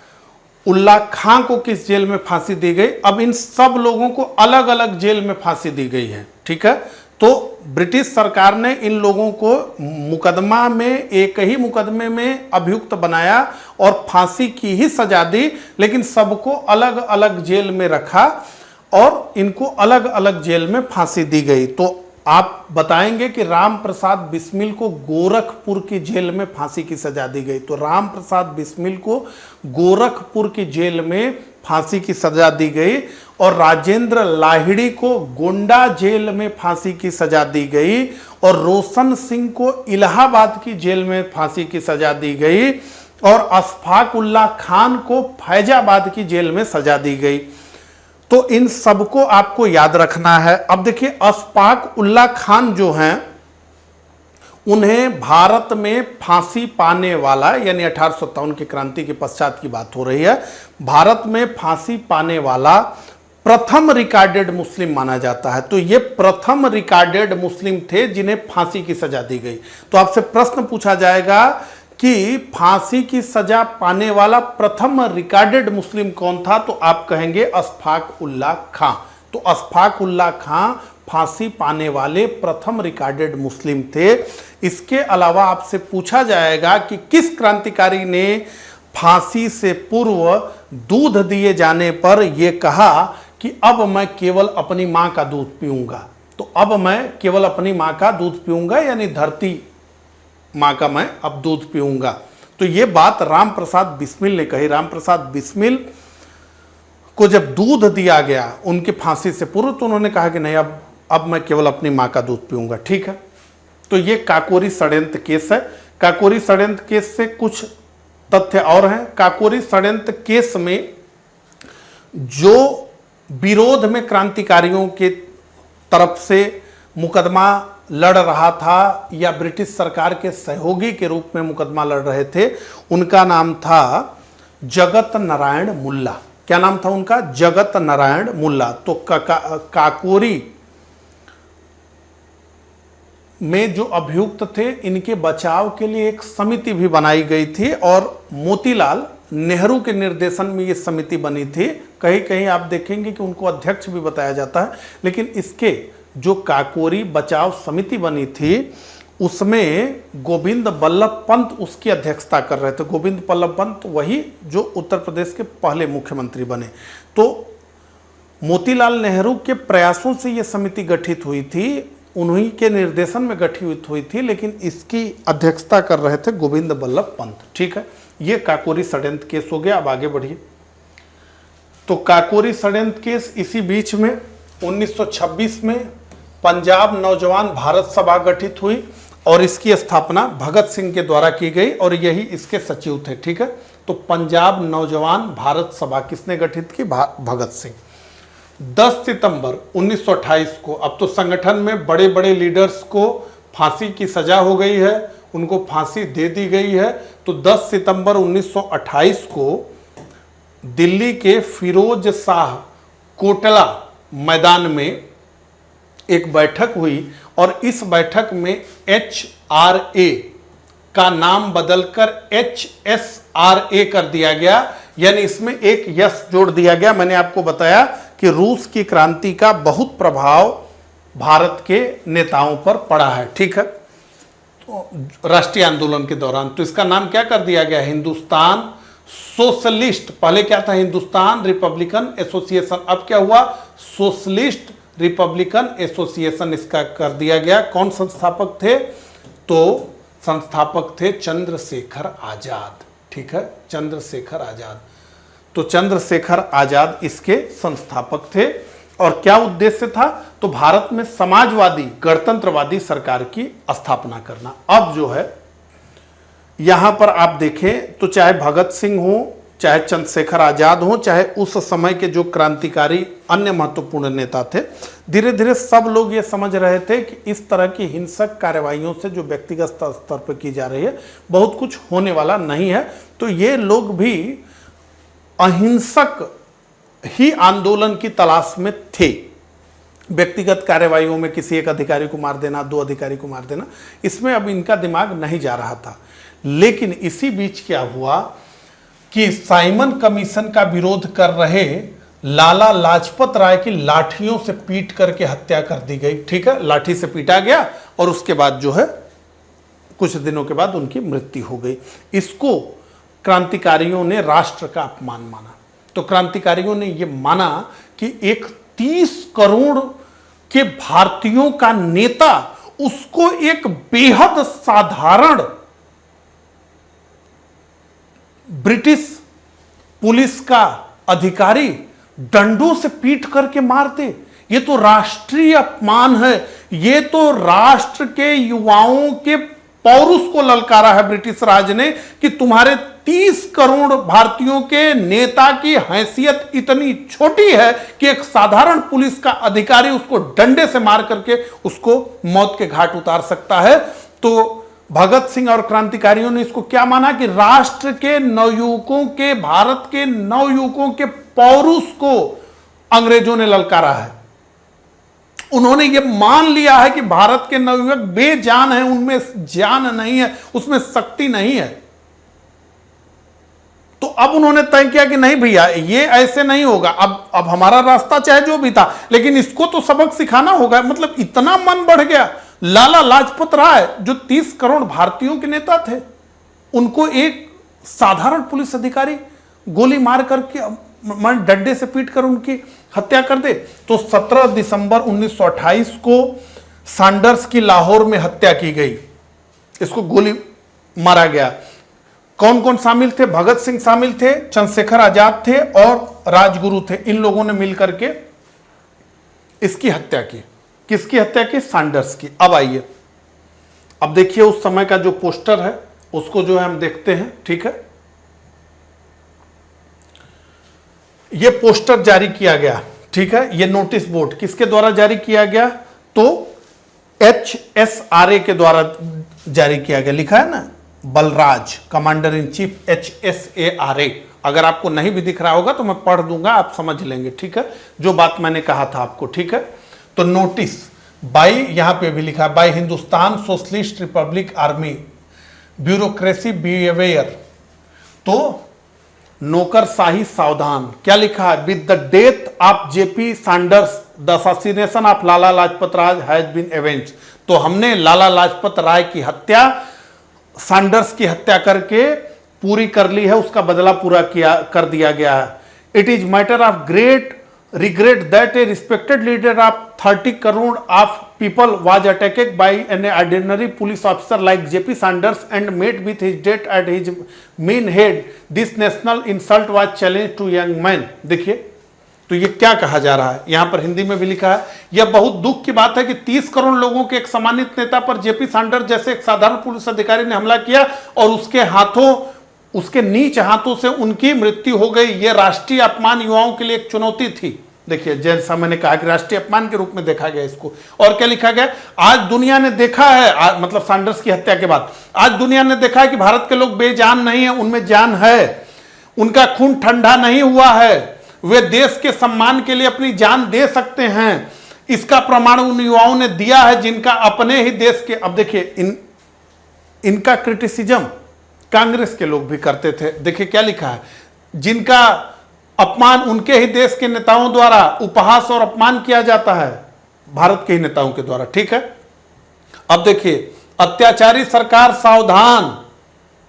[SPEAKER 1] उल्ला खां को किस जेल में फांसी दी गई? अब इन सब लोगों को अलग अलग जेल में फांसी दी गई है। ठीक है, तो ब्रिटिश सरकार ने इन लोगों को मुकदमा में, एक ही मुकदमे में अभियुक्त बनाया और फांसी की ही सजा दी, लेकिन सबको अलग अलग जेल में रखा और इनको अलग अलग जेल में फांसी दी गई। तो आप बताएंगे कि राम प्रसाद बिस्मिल को गोरखपुर की जेल में फांसी की सजा दी गई। तो राम प्रसाद बिस्मिल को गोरखपुर की जेल में फांसी की सजा दी गई और राजेंद्र लाहिड़ी को गोंडा जेल में फांसी की सजा दी गई और रोशन सिंह को इलाहाबाद की जेल में फांसी की सजा दी गई और अशफाक उल्ला खान को फैजाबाद की जेल में सजा दी गई। तो इन सबको आपको याद रखना है। अब देखिए, अशफाक उल्ला खान जो हैं, उन्हें भारत में फांसी पाने वाला, यानी 1857 की क्रांति के पश्चात की बात हो रही है, भारत में फांसी पाने वाला प्रथम रिकॉर्डेड मुस्लिम माना जाता है। तो ये प्रथम रिकॉर्डेड मुस्लिम थे जिन्हें फांसी की सजा दी गई। तो आपसे प्रश्न पूछा जाएगा कि फांसी की सजा पाने वाला प्रथम रिकॉर्डेड मुस्लिम कौन था? तो आप कहेंगे अशफाक उल्ला खां। तो अशफाक उल्ला खां फांसी पाने वाले प्रथम रिकॉर्डेड मुस्लिम थे। इसके अलावा आपसे पूछा जाएगा कि किस क्रांतिकारी ने फांसी से पूर्व दूध दिए जाने पर यह कहा कि अब मैं केवल अपनी मां का दूध पीऊंगा। तो अब मैं केवल अपनी मां का दूध पीऊंगा, यानी धरती मां का मैं अब दूध पीऊंगा। तो ये बात राम प्रसाद बिस्मिल ने कही। राम प्रसाद बिस्मिल को जब दूध दिया गया उनकी फांसी से पूर्व, तो उन्होंने कहा कि नहीं, अब मैं केवल अपनी मां का दूध पीऊंगा। ठीक है, तो ये काकोरी षड्यंत्र केस है। काकोरी षड्यंत्र केस से कुछ तथ्य और हैं। काकोरी षड्यंत्र केस में जो विरोध में क्रांतिकारियों के तरफ से मुकदमा लड़ रहा था या ब्रिटिश सरकार के सहयोगी के रूप में मुकदमा लड़ रहे थे, उनका नाम था जगत नारायण मुल्ला। क्या नाम था उनका? जगत नारायण मुल्ला। तो काकोरी में जो अभियुक्त थे, इनके बचाव के लिए एक समिति भी बनाई गई थी और मोतीलाल नेहरू के निर्देशन में ये समिति बनी थी। कहीं कहीं आप देखेंगे कि उनको अध्यक्ष भी बताया जाता है, लेकिन इसके जो काकोरी बचाव समिति बनी थी उसमें गोविंद बल्लभ पंत उसकी अध्यक्षता कर रहे थे। गोविंद बल्लभ पंत वही जो उत्तर प्रदेश के पहले मुख्यमंत्री बने। तो मोतीलाल नेहरू के प्रयासों से यह समिति गठित हुई थी, उन्हीं के निर्देशन में गठित हुई थी, लेकिन इसकी अध्यक्षता कर रहे थे गोविंद बल्लभ पंत। ठीक है, ये काकोरी षड्यंत्र केस हो गया। अब आगे बढ़िए। तो काकोरी षड्यंत्र केस, इसी बीच में 1926 में पंजाब नौजवान भारत सभा गठित हुई और इसकी स्थापना भगत सिंह के द्वारा की गई और यही इसके सचिव थे। ठीक है, तो पंजाब नौजवान भारत सभा किसने गठित की? भगत सिंह। 10 सितंबर 1928 को, अब तो संगठन में बड़े बड़े लीडर्स को फांसी की सजा हो गई है, उनको फांसी दे दी गई है। तो 10 सितंबर 1928 को दिल्ली के फिरोज शाह कोटला मैदान में एक बैठक हुई और इस बैठक में HRA का नाम बदलकर HSRA कर दिया गया, यानी इसमें एक यस जोड़ दिया गया। मैंने आपको बताया कि रूस की क्रांति का बहुत प्रभाव भारत के नेताओं पर पड़ा है। ठीक है, तो राष्ट्रीय आंदोलन के दौरान, तो इसका नाम क्या कर दिया गया? हिंदुस्तान सोशलिस्ट, पहले क्या था? हिंदुस्तान रिपब्लिकन एसोसिएशन, अब क्या हुआ? सोशलिस्ट रिपब्लिकन एसोसिएशन इसका कर दिया गया। कौन संस्थापक थे? तो संस्थापक थे चंद्रशेखर आजाद। ठीक है, चंद्रशेखर आजाद। तो चंद्रशेखर आजाद इसके संस्थापक थे और क्या उद्देश्य था? तो भारत में समाजवादी गणतंत्रवादी सरकार की स्थापना करना। अब जो है यहां पर आप देखें तो चाहे भगत सिंह हो, चाहे चंद्रशेखर आजाद हो, चाहे उस समय के जो क्रांतिकारी अन्य महत्वपूर्ण नेता थे, धीरे धीरे सब लोग ये समझ रहे थे कि इस तरह की हिंसक कार्रवाइयों से जो व्यक्तिगत स्तर पर की जा रही है बहुत कुछ होने वाला नहीं है। तो ये लोग भी अहिंसक ही आंदोलन की तलाश में थे। व्यक्तिगत कार्रवाइयों में किसी एक अधिकारी को मार देना, 2 अधिकारी को मार देना, इसमें अब इनका दिमाग नहीं जा रहा था। लेकिन इसी बीच क्या हुआ कि साइमन कमीशन का विरोध कर रहे लाला लाजपत राय की लाठियों से पीट करके हत्या कर दी गई। ठीक है, लाठी से पीटा गया और उसके बाद जो है कुछ दिनों के बाद उनकी मृत्यु हो गई। इसको क्रांतिकारियों ने राष्ट्र का अपमान माना। तो क्रांतिकारियों ने यह माना कि एक 30 करोड़ के भारतीयों का नेता, उसको एक बेहद साधारण ब्रिटिश पुलिस का अधिकारी डंडों से पीट करके मारते, ये तो राष्ट्रीय अपमान है। ये तो राष्ट्र के युवाओं के पौरुष को ललकारा है ब्रिटिश राज ने कि तुम्हारे 30 करोड़ भारतीयों के नेता की हैसियत इतनी छोटी है कि एक साधारण पुलिस का अधिकारी उसको डंडे से मार करके उसको मौत के घाट उतार सकता है। तो भगत सिंह और क्रांतिकारियों ने इसको क्या माना कि राष्ट्र के नवयुवकों के, भारत के नवयुवकों के पौरुष को अंग्रेजों ने ललकारा है। उन्होंने ये मान लिया है कि भारत के नवयुवक बेजान हैं, उनमें जान नहीं है, उसमें शक्ति नहीं है। तो अब उन्होंने तय किया कि नहीं भैया, ये ऐसे नहीं होगा। अब हमारा रास्ता चाहे जो भी था, लेकिन इसको तो सबक सिखाना होगा। मतलब इतना मन बढ़ गया। लाला लाजपत राय जो 30 करोड़ भारतीयों के नेता थे, उनको एक साधारण पुलिस अधिकारी गोली मार करके, डंडे से पीट कर उनकी हत्या कर दे। तो 17 दिसंबर 1928 को सैंडर्स की लाहौर में हत्या की गई, इसको गोली मारा गया। कौन कौन शामिल थे? भगत सिंह शामिल थे, चंद्रशेखर आजाद थे और राजगुरु थे। इन लोगों ने मिलकर के इसकी हत्या की। किसकी हत्या की? सैंडर्स की। अब आइए, अब देखिए उस समय का जो पोस्टर है उसको जो है हम देखते हैं। ठीक है, ये पोस्टर जारी किया गया। ठीक है, ये नोटिस बोर्ड किसके द्वारा जारी किया गया? तो HSRA के द्वारा जारी किया गया। लिखा है ना, Balraj, commander in chief HSARA। अगर आपको नहीं भी दिख रहा होगा तो मैं पढ़ दूंगा, आप समझ लेंगे। ठीक है, जो बात मैंने कहा था आपको। ठीक है, तो नोटिस बाई, यहां पे भी लिखा है, by Hindustan Socialist Republic Army bureaucracy behaviour. तो नौकरशाही सावधान। क्या लिखा है? With the death of JP Saunders the assassination of Lala Lajpat Rai has been avenged. तो हमने लाला लाजपत राय की हत्या, सैंडर्स की हत्या करके पूरी कर ली है, उसका बदला पूरा कर दिया गया है। It is matter of great regret that a respected leader of 30 crore of people was attacked by an ordinary police officer like JP Sanders and met with his death at his main head. This national insult was challenged to young man. देखिए, तो ये क्या कहा जा रहा है? यहां पर हिंदी में भी लिखा है, यह बहुत दुख की बात है कि 30 करोड़ लोगों के एक सम्मानित नेता पर JP सैंडर्स जैसे एक साधारण पुलिस अधिकारी ने हमला किया और उसके नीच हाथों से उनकी मृत्यु हो गई। यह राष्ट्रीय अपमान युवाओं के लिए एक चुनौती थी। देखिए, जैसा मैंने कहा कि राष्ट्रीय अपमान के रूप में देखा गया इसको। और क्या लिखा गया? आज दुनिया ने देखा है, मतलब सैंडर्स की हत्या के बाद आज दुनिया ने देखा है कि भारत के लोग बेजान नहीं है, उनमें जान है, उनका खून ठंडा नहीं हुआ है, वे देश के सम्मान के लिए अपनी जान दे सकते हैं। इसका प्रमाण उन युवाओं ने दिया है जिनका अपने ही देश के, अब देखिए इनका क्रिटिसिज्म कांग्रेस के लोग भी करते थे। देखिए क्या लिखा है, जिनका अपमान उनके ही देश के नेताओं द्वारा उपहास और अपमान किया जाता है, भारत के ही नेताओं के द्वारा। ठीक है, अब देखिए, अत्याचारी सरकार सावधान।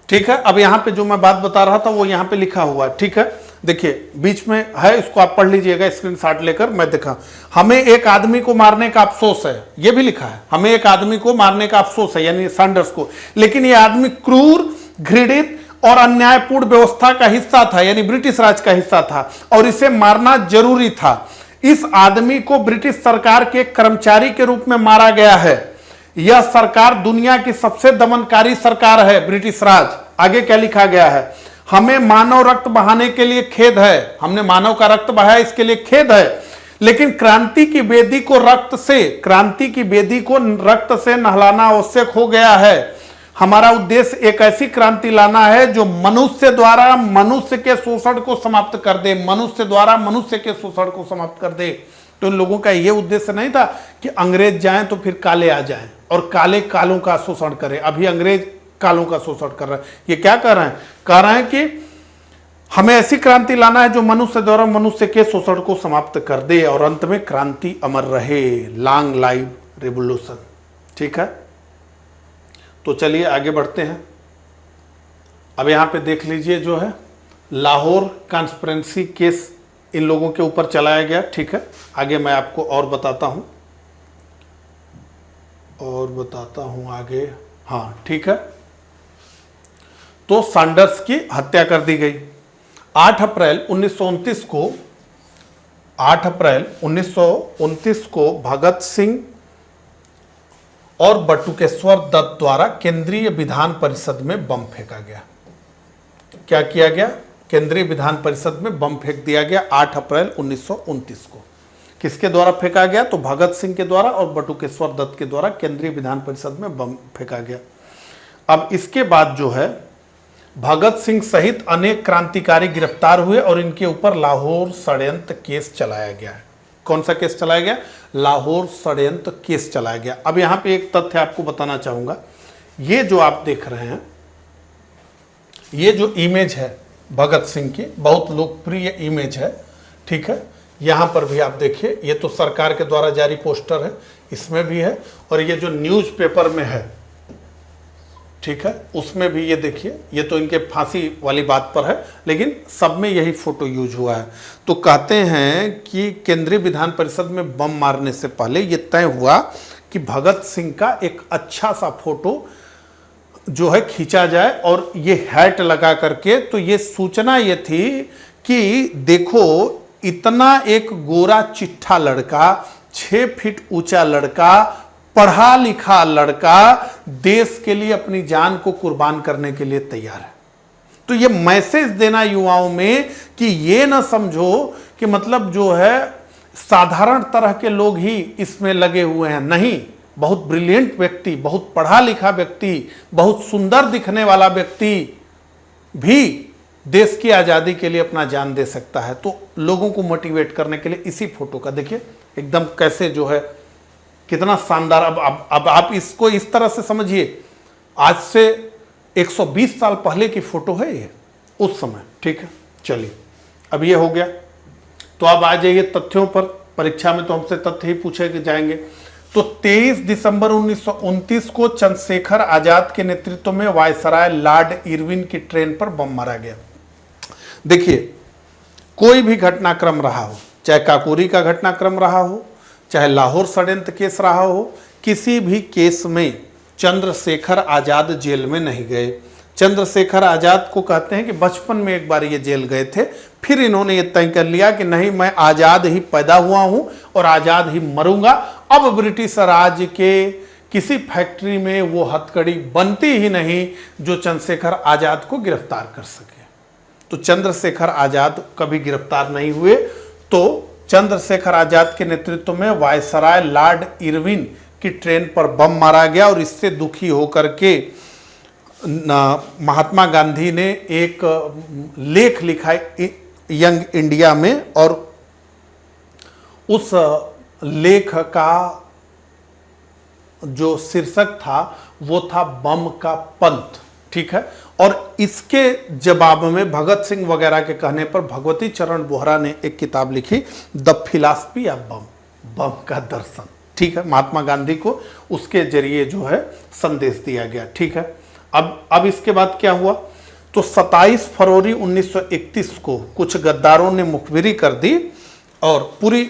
[SPEAKER 1] ठीक है, अब यहां पे जो मैं बात बता रहा था वो यहां पे लिखा हुआ है। ठीक है, देखिए बीच में है, इसको आप पढ़ लीजिएगा स्क्रीनशॉट लेकर। मैं देखा, हमें एक आदमी को मारने का अफसोस है, ये भी लिखा है, हमें एक आदमी को मारने का अफसोस है, यानी सैंडर्स को, लेकिन ये आदमी क्रूर, घृणित और अन्यायपूर्ण व्यवस्था का हिस्सा था, यानी ब्रिटिश राज का हिस्सा था, और इसे मारना जरूरी था। इस आदमी को ब्रिटिश सरकार के कर्मचारी के रूप में मारा गया है। यह सरकार दुनिया की सबसे दमनकारी सरकार है, ब्रिटिश राज। आगे क्या लिखा गया है, हमें मानव रक्त बहाने के लिए खेद है, हमने मानव का रक्त बहाया, इसके लिए खेद है, लेकिन क्रांति की बेदी को रक्त से नहलाना आवश्यक हो गया है। हमारा उद्देश्य एक ऐसी क्रांति लाना है जो मनुष्य द्वारा मनुष्य के शोषण को समाप्त कर दे, मनुष्य द्वारा मनुष्य के शोषण को समाप्त कर दे। तो इन लोगों का यह उद्देश्य नहीं था कि अंग्रेज जाएं तो फिर काले आ जाएं और काले कालों का शोषण करें। अभी अंग्रेज कालों का शोषण कर रहे हैं। ये क्या कर रहे हैं? कह रहे हैं कि हमें ऐसी क्रांति लाना है जो मनुष्य द्वारा मनुष्य के शोषण को समाप्त कर दे और अंत में क्रांति अमर रहे, लॉन्ग लाइव रिवॉल्यूशन। ठीक है, तो चलिए आगे बढ़ते हैं। अब यहां पे देख लीजिए, जो है लाहौर कॉन्स्पिरेसी केस इन लोगों के ऊपर चलाया गया। ठीक है, आगे मैं आपको और बताता हूं आगे। हाँ ठीक है, तो सैंडर्स की हत्या कर दी गई। 8 अप्रैल 1929 को भगत सिंह और बटुकेश्वर दत्त द्वारा केंद्रीय विधान परिषद में बम फेंका गया। क्या किया गया? केंद्रीय विधान परिषद में बम फेंक दिया गया 8 अप्रैल 1929 को। किसके द्वारा फेंका गया? तो भगत सिंह के द्वारा और बटुकेश्वर दत्त के द्वारा केंद्रीय विधान परिषद में बम फेंका गया। अब इसके बाद जो है भगत सिंह सहित अनेक क्रांतिकारी गिरफ्तार हुए और इनके ऊपर लाहौर षड्यंत्र केस चलाया गया है। कौन सा केस चलाया गया? लाहौर षड्यंत्र केस चलाया गया। अब यहां पे एक तथ्य आपको बताना चाहूंगा, ये जो आप देख रहे हैं, ये जो इमेज है भगत सिंह की, बहुत लोकप्रिय इमेज है। ठीक है, यहां पर भी आप देखिए, ये तो सरकार के द्वारा जारी पोस्टर है, इसमें भी है, और ये जो न्यूज़पेपर में है, ठीक है, उसमें भी ये देखिए, ये तो इनके फांसी वाली बात पर है, लेकिन सब में यही फोटो यूज हुआ है। तो कहते हैं कि केंद्रीय विधान परिषद में बम मारने से पहले ये तय हुआ कि भगत सिंह का एक अच्छा सा फोटो जो है खींचा जाए और ये हैट लगा करके। तो ये सूचना ये थी कि देखो इतना एक गोरा चिट्ठा लड़का, 6 फीट ऊंचा लड़का, पढ़ा लिखा लड़का देश के लिए अपनी जान को कुर्बान करने के लिए तैयार है। तो ये मैसेज देना युवाओं में कि ये ना समझो कि मतलब जो है साधारण तरह के लोग ही इसमें लगे हुए हैं, नहीं, बहुत ब्रिलियंट व्यक्ति, बहुत पढ़ा लिखा व्यक्ति, बहुत सुंदर दिखने वाला व्यक्ति भी देश की आज़ादी के लिए अपना जान दे सकता है। तो लोगों को मोटिवेट करने के लिए इसी फोटो का देखिए एकदम कैसे जो है कितना शानदार। अब आप इसको इस तरह से समझिए, आज से 120 साल पहले की फोटो है ये, उस समय, ठीक है। चलिए अब ये हो गया, तो अब आ जाइए तथ्यों पर। परीक्षा में तो हमसे तथ्य ही पूछे जाएंगे। तो 23 दिसंबर 1929 को चंद्रशेखर आजाद के नेतृत्व में वायसराय लॉर्ड इरविन की ट्रेन पर बम मारा गया। देखिए कोई भी घटनाक्रम रहा हो, चाहे काकोरी का घटनाक्रम रहा हो, चाहे लाहौर षड्यंत्र केस रहा हो, किसी भी केस में चंद्रशेखर आजाद जेल में नहीं गए। चंद्रशेखर आजाद को कहते हैं कि बचपन में एक बार ये जेल गए थे, फिर इन्होंने ये तय कर लिया कि नहीं, मैं आजाद ही पैदा हुआ हूं और आजाद ही मरूंगा। अब ब्रिटिश राज के किसी फैक्ट्री में वो हथकड़ी बनती ही नहीं जो चंद्रशेखर आजाद को गिरफ्तार कर सके। तो चंद्रशेखर आजाद कभी गिरफ्तार नहीं हुए। तो चंद्रशेखर आजाद के नेतृत्व में वायसराय लॉर्ड इरविन की ट्रेन पर बम मारा गया और इससे दुखी होकर के महात्मा गांधी ने एक लेख लिखा यंग इंडिया में, और उस लेख का जो शीर्षक था वो था बम का पंथ, ठीक है। और इसके जवाब में भगत सिंह वगैरह के कहने पर भगवती चरण बोहरा ने एक किताब लिखी, द फिलॉसफी ऑफ बम, बम का दर्शन, ठीक है। महात्मा गांधी को उसके जरिए जो है संदेश दिया गया, ठीक है। अब इसके बाद क्या हुआ, तो 27 फरवरी 1931 को कुछ गद्दारों ने मुखबिरी कर दी और पूरी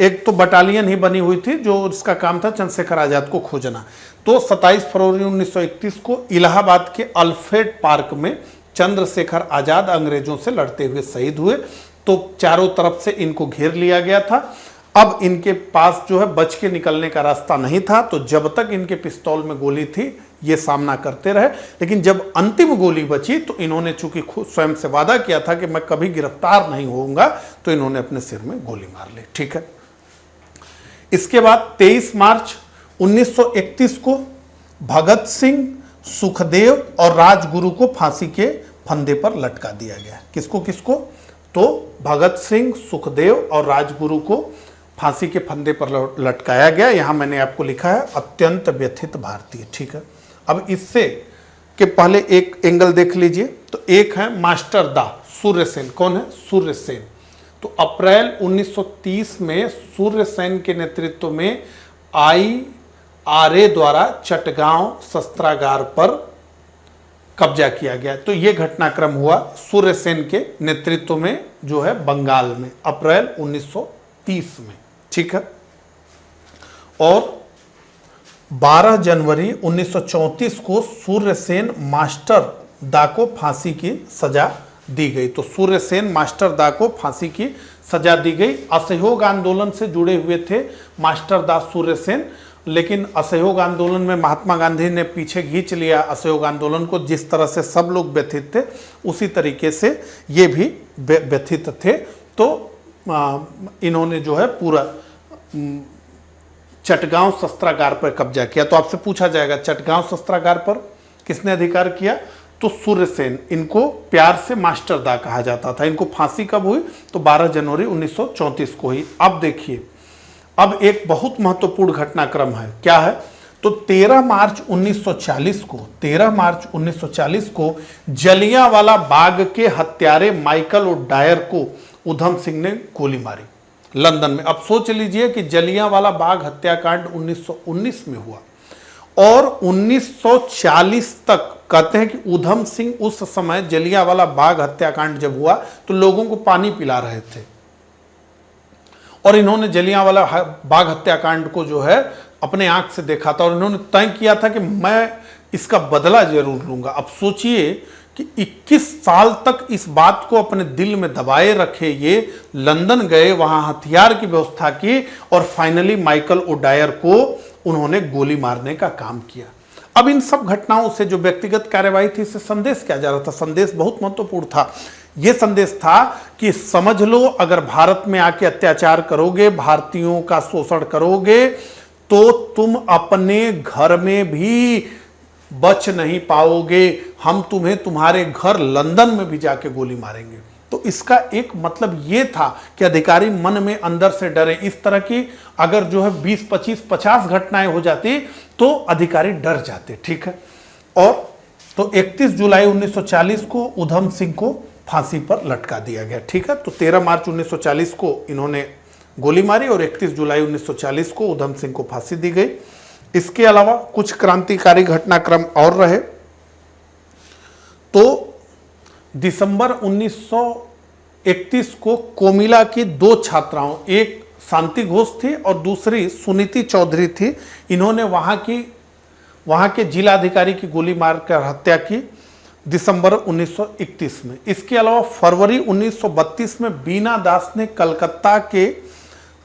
[SPEAKER 1] एक तो बटालियन ही बनी हुई थी जो इसका काम था चंद्रशेखर आजाद को खोजना। तो 27 फरवरी 1931 को इलाहाबाद के अल्फ्रेड पार्क में चंद्रशेखर आजाद अंग्रेजों से लड़ते हुए शहीद हुए। तो चारों तरफ से इनको घेर लिया गया था। अब इनके पास जो है बच के निकलने का रास्ता नहीं था। तो जब तक इनके पिस्तौल में गोली थी ये सामना करते रहे, लेकिन जब अंतिम गोली बची तो इन्होंने चूंकि खुद स्वयं से वादा किया था कि मैं कभी गिरफ्तार नहीं होऊंगा, तो इन्होंने अपने सिर में गोली मार ली, ठीक है। इसके बाद 23 मार्च 1931 को भगत सिंह, सुखदेव और राजगुरु को फांसी के फंदे पर लटका दिया गया। किसको किसको? तो भगत सिंह, सुखदेव और राजगुरु को फांसी के फंदे पर लटकाया गया। यहां मैंने आपको लिखा है अत्यंत व्यथित भारतीय, ठीक है। अब इससे के पहले एक एंगल देख लीजिए। तो एक है मास्टर दा सूर्य सेन। कौन है? सूर्य सेन। तो अप्रैल 1930 में सूर्य सेन के नेतृत्व में IRA द्वारा चटगांव शस्त्रागार पर कब्जा किया गया। तो यह घटनाक्रम हुआ सूर्य सेन के नेतृत्व में जो है बंगाल में अप्रैल 1930 में, ठीक है। और 12 जनवरी 1934 को सूर्य सेन मास्टर दा को फांसी की सजा दी गई। तो सूर्य सेन मास्टर दा को फांसी की सजा दी गई। असहयोग आंदोलन से जुड़े हुए थे मास्टर दा सूर्य सेन, लेकिन असहयोग आंदोलन में महात्मा गांधी ने पीछे खींच लिया असहयोग आंदोलन को। जिस तरह से सब लोग व्यथित थे उसी तरीके से ये भी व्यथित थे। तो इन्होंने जो है पूरा चटगांव शस्त्रागार पर कब्जा किया। तो आपसे पूछा जाएगा चटगांव शस्त्रागार पर किसने अधिकार किया? तो सूर्य सेन। इनको प्यार से मास्टर दा कहा जाता था। इनको फांसी कब हुई? तो 12 जनवरी 1934 को हुई। अब देखिए, अब एक बहुत महत्वपूर्ण घटनाक्रम है। क्या है? तो 13 मार्च 1940 को जलियांवाला बाग के हत्यारे माइकल और डायर को उधम सिंह ने गोली मारी लंदन में। अब सोच लीजिए कि जलियांवाला बाग हत्याकांड 1919 में हुआ और 1940 तक कहते हैं कि उधम सिंह उस समय जलियांवाला बाग हत्याकांड जब हुआ तो लोगों को पानी पिला रहे थे और इन्होंने जलियांवाला बाग हत्याकांड को जो है अपने आंख से देखा था और इन्होंने तय किया था कि मैं इसका बदला जरूर लूंगा। अब सोचिए कि 21 साल तक इस बात को अपने दिल में दबाए रखे ये लंदन गए, वहां हथियार की व्यवस्था की और फाइनली माइकल ओडायर को उन्होंने गोली मारने का काम किया। अब इन सब घटनाओं से जो व्यक्तिगत कार्यवाही थी, इससे संदेश क्या जा रहा था? संदेश बहुत महत्वपूर्ण था। यह संदेश था कि समझ लो, अगर भारत में आके अत्याचार करोगे, भारतीयों का शोषण करोगे, तो तुम अपने घर में भी बच नहीं पाओगे। हम तुम्हें तुम्हारे घर लंदन में भी जाके गोली मारेंगे। तो इसका एक मतलब यह था कि अधिकारी मन में अंदर से डरे। इस तरह की अगर जो है 20, 25, 50 घटनाएं हो जाती तो अधिकारी डर जाते। ठीक है। और तो 31 जुलाई 1940 को उधम सिंह को फांसी पर लटका दिया गया। ठीक है। तो 13 मार्च 1940 को इन्होंने गोली मारी और 31 जुलाई 1940 को उधम सिंह को फांसी दी गई। इसके अलावा कुछ क्रांतिकारी घटनाक्रम और रहे। तो दिसंबर 1931 को कोमिला की 2 छात्राओं, एक शांति घोष थी और दूसरी सुनीति चौधरी थी, इन्होंने वहां के जिलाधिकारी की गोली मारकर हत्या की दिसंबर 1931 में। इसके अलावा फरवरी 1932 में बीना दास ने कलकत्ता के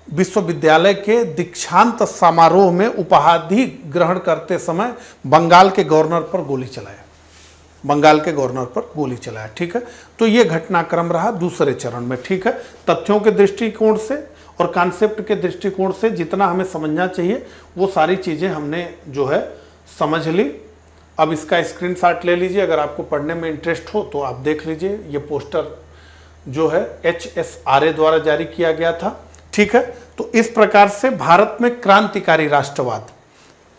[SPEAKER 1] विश्वविद्यालय के दीक्षांत समारोह में उपाधि ग्रहण करते समय बंगाल के गवर्नर पर गोली चलाया। ठीक है। तो यह घटनाक्रम रहा दूसरे चरण में। ठीक है। तथ्यों के दृष्टिकोण से और कॉन्सेप्ट के दृष्टिकोण से जितना हमें समझना चाहिए वो सारी चीजें हमने जो है समझ ली। अब इसका स्क्रीनशॉट ले लीजिए, अगर आपको पढ़ने में इंटरेस्ट हो तो आप देख लीजिए। ये पोस्टर जो है HSRA द्वारा जारी किया गया था। ठीक है। तो इस प्रकार से भारत में क्रांतिकारी राष्ट्रवाद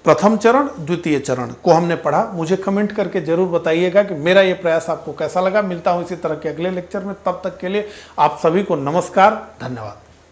[SPEAKER 1] प्रथम चरण, द्वितीय चरण को हमने पढ़ा। मुझे कमेंट करके जरूर बताइएगा कि मेरा ये प्रयास आपको कैसा लगा। मिलता हूं इसी तरह के अगले लेक्चर में। तब तक के लिए आप सभी को नमस्कार, धन्यवाद।